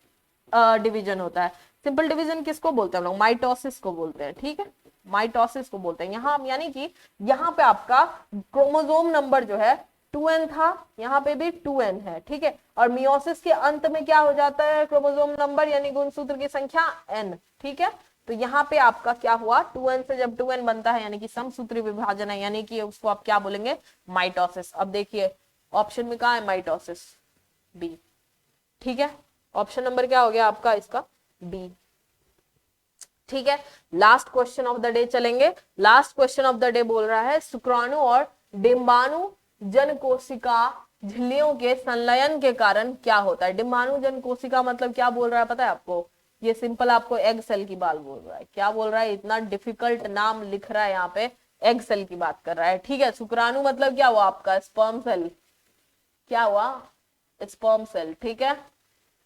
डिवीजन होता है। सिंपल डिवीजन किसको बोलते हैं हम लोग? माइटोसिस को बोलते हैं, ठीक है, माइटोसिस को बोलते हैं। यहाँ यानी कि यहाँ पे आपका क्रोमोसोम नंबर जो है 2n था, यहाँ पे भी 2n है, ठीक है। और मियोसिस के अंत में क्या हो जाता है? क्रोमोसोम नंबर यानी गुणसूत्र की संख्या n, ठीक है। तो यहाँ पे आपका क्या हुआ? 2n से जब 2n बनता है यानी कि समसूत्री विभाजन है, यानी कि उसको आप क्या बोलेंगे? माइटोसिस। अब देखिए ऑप्शन में कहा है माइटोसिस? बी, ठीक है। ऑप्शन नंबर क्या हो गया आपका इसका? बी, ठीक है। Last question of the day चलेंगे। Last question of the day बोल रहा है शुक्राणु और डिंबाणु जन कोशिका झिल्लियों के संलयन के कारण क्या होता है? डिंबाणु जन कोशिका मतलब क्या बोल रहा है पता है आपको? ये सिंपल आपको एग सेल की बात बोल रहा है। क्या बोल रहा है? इतना डिफिकल्ट नाम लिख रहा है यहाँ पे, एग सेल की बात कर रहा है, ठीक है। शुक्राणु मतलब क्या हुआ आपका? Sperm cell. क्या हुआ? स्पर्म सेल, ठीक है,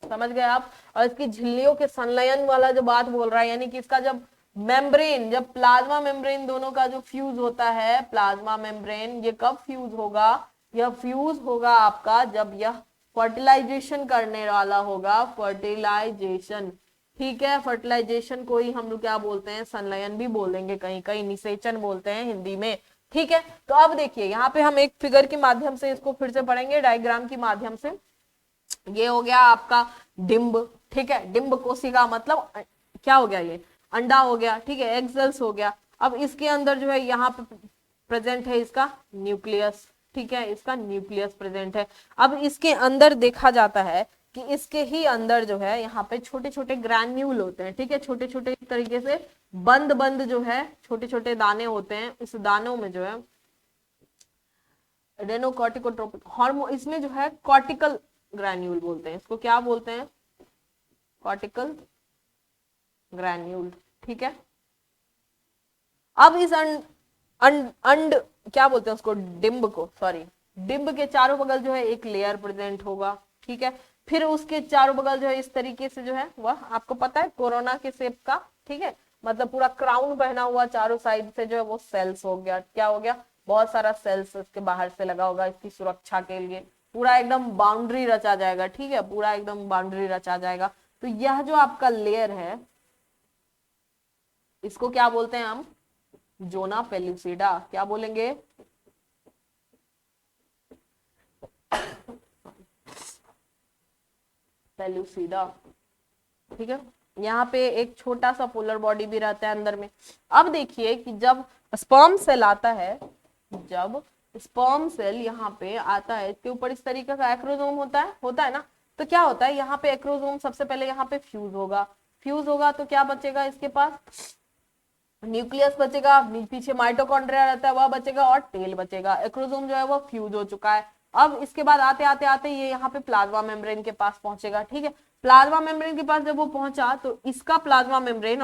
समझ गए आप। और इसकी झिल्लियों के संलयन वाला जो बात बोल रहा है, यानी कि इसका जब मेम्ब्रेन, जब प्लाज्मा मेम्ब्रेन दोनों का जो फ्यूज होता है, प्लाज्मा मेम्ब्रेन, ये कब फ्यूज होगा? यह फ्यूज होगा आपका जब यह फर्टिलाइजेशन करने वाला होगा, फर्टिलाइजेशन, ठीक है। फर्टिलाइजेशन को ही हम लोग क्या बोलते हैं? संलयन भी बोलेंगे, कहीं कहीं निषेचन बोलते हैं हिंदी में, ठीक है। तो अब देखिए यहाँ पे हम एक फिगर के माध्यम से इसको फिर से पढ़ेंगे, डायग्राम के माध्यम से। ये हो गया आपका डिंब, ठीक है। डिंब कोशिका मतलब क्या हो गया? ये अंडा हो गया, ठीक है, एग सेल्स हो गया। अब इसके अंदर जो है यहाँ पे प्रेजेंट है इसका न्यूक्लियस, ठीक है, इसका न्यूक्लियस प्रेजेंट है। अब इसके अंदर देखा जाता है कि इसके ही अंदर जो है यहाँ पे छोटे छोटे ग्रैन्यूल होते हैं, ठीक है, छोटे छोटे तरीके से बंद बंद जो है छोटे छोटे दाने होते हैं। इस दानों में जो है एडेनोकॉर्टिकोट्रोपिक हार्मोन, इसमें जो है कॉर्टिकल ग्रैन्यूल बोलते हैं इसको। क्या बोलते हैं? कॉर्टिकल ग्रैन्यूल, ठीक है। अब इस अंड क्या बोलते हैं उसको? डिंब को, सॉरी, डिंब के चारों बगल जो है एक लेयर प्रेजेंट होगा, ठीक है। फिर उसके चारों बगल जो है इस तरीके से जो है वह आपको पता है कोरोना के शेप का, ठीक है, मतलब पूरा क्राउन पहना हुआ चारों साइड से जो है वो सेल्स हो गया। क्या हो गया? बहुत सारा सेल्स इसके बाहर से लगा होगा इसकी सुरक्षा के लिए। पूरा एकदम बाउंड्री रचा जाएगा, ठीक है, पूरा एकदम बाउंड्री रचा जाएगा। तो यह जो आपका लेयर है इसको क्या बोलते हैं हम? Zona pellucida. क्या बोलेंगे? पेलुसिडा, ठीक है। यहाँ पे एक छोटा सा पोलर बॉडी भी रहता है अंदर में। अब देखिए कि जब स्पर्म सेल आता है, जब स्पर्म सेल यहाँ पे आता है, इसके ऊपर इस तरीके का एक्रोसोम होता है ना। तो क्या होता है यहाँ पे? एक्रोसोम सबसे पहले यहाँ पे फ्यूज होगा। फ्यूज होगा तो क्या बचेगा इसके पास? न्यूक्लियस बचेगा, पीछे माइटोकॉन्ड्रिया रहता है वह बचेगा, और टेल बचेगा। एक्रोसोम जो है वो फ्यूज हो चुका है। अब इसके बाद आते आते आते ये यहाँ पे प्लाज्मा मेम्ब्रेन के पास पहुंचेगा, ठीक है। प्लाज्मा मेम्ब्रेन के पास जब वो पहुंचा तो इसका प्लाज्मा मेम्ब्रेन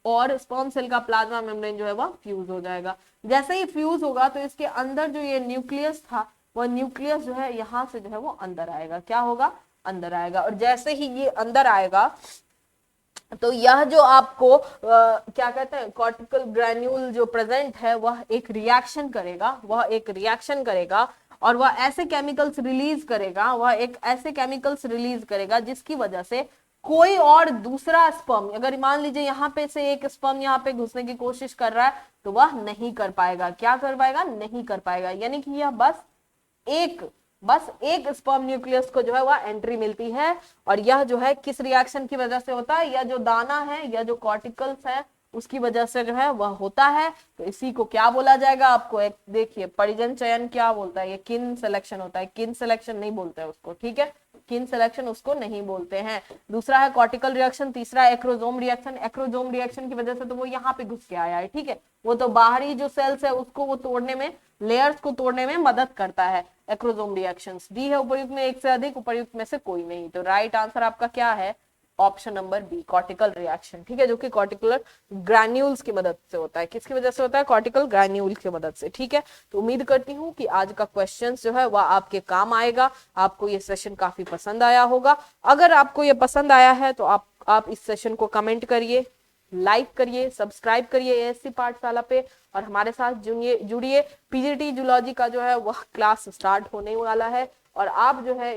और स्पर्म सेल का प्लाज्मा मेम्ब्रेन जो है वह फ्यूज हो जाएगा। जैसे ही फ्यूज होगा तो इसके अंदर जो ये न्यूक्लियस था, वह न्यूक्लियस जो है यहाँ से जो है वो अंदर आएगा। क्या होगा? अंदर आएगा। और जैसे ही ये अंदर आएगा तो यह जो आपको क्या कहते हैं, कॉर्टिकल ग्रैन्यूल जो प्रेजेंट है वह एक रिएक्शन करेगा, और वह ऐसे केमिकल्स रिलीज करेगा जिसकी वजह से कोई और दूसरा स्पर्म, अगर मान लीजिए यहाँ पे से एक स्पर्म यहाँ पे घुसने की कोशिश कर रहा है तो वह नहीं कर पाएगा। क्या कर पाएगा? नहीं कर पाएगा। यानी कि यह बस एक स्पर्म न्यूक्लियस को जो है वह एंट्री मिलती है। और यह जो है किस रिएक्शन की वजह से होता है? यह जो दाना है, यह जो कॉर्टिकल्स है, उसकी वजह से जो है वह होता है। तो इसी को क्या बोला जाएगा? आपको एक देखिए, परिजन चयन क्या बोलता है? ये किन सिलेक्शन होता है, किन सिलेक्शन नहीं बोलते हैं उसको, ठीक है, किन सिलेक्शन उसको नहीं बोलते हैं। दूसरा है कॉर्टिकल रिएक्शन, तीसरा एक्रोसोम रिएक्शन। एक्रोसोम रिएक्शन की वजह से तो वो यहाँ पे घुस के आया है, ठीक है, वो तो बाहरी जो सेल्स है उसको वो तोड़ने में, लेयर्स को तोड़ने में मदद करता है एक्रोसोम रिएक्शंस। डी है उपर्युक्त में एक से अधिक, उपर्युक्त में से कोई नहीं। तो राइट आंसर आपका क्या है? Option number B, cortical reaction, ठीक है, जो कि कॉर्टिकुलर ग्रैन्यूल्स की मदद से होता है। किसकी वजह से होता है? कॉर्टिकल ग्रैन्यूल की मदद से, ठीक है। तो उम्मीद करती हूँ कि आज का क्वेश्चन जो है वह आपके काम आएगा। आपको ये सेशन काफी पसंद आया होगा। अगर आपको ये पसंद आया है तो आप आप इस सेशन को कमेंट करिए, लाइक करिए, सब्सक्राइब करिए एएससी पाठशाला पे और हमारे साथ जुड़िए। पीजीटी जूलॉजी का जो है वह क्लास स्टार्ट होने वाला है और आप जो है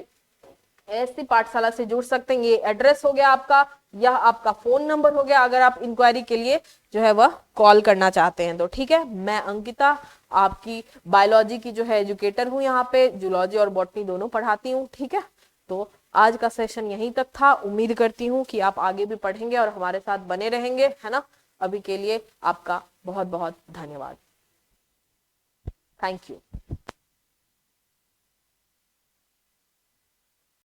एएससी पाठशाला से जुड़ सकते हैं। ये एड्रेस हो गया आपका, यह आपका फोन नंबर हो गया अगर आप इंक्वायरी के लिए जो है वह कॉल करना चाहते हैं तो। ठीक है, मैं अंकिता आपकी बायोलॉजी की जो है एजुकेटर हूँ, यहाँ पे जूलॉजी और बॉटनी दोनों पढ़ाती हूँ। ठीक है, तो आज का सेशन यहीं तक था। उम्मीद करती हूँ कि आप आगे भी पढ़ेंगे और हमारे साथ बने रहेंगे, है ना। अभी के लिए आपका बहुत बहुत धन्यवाद। Thank you.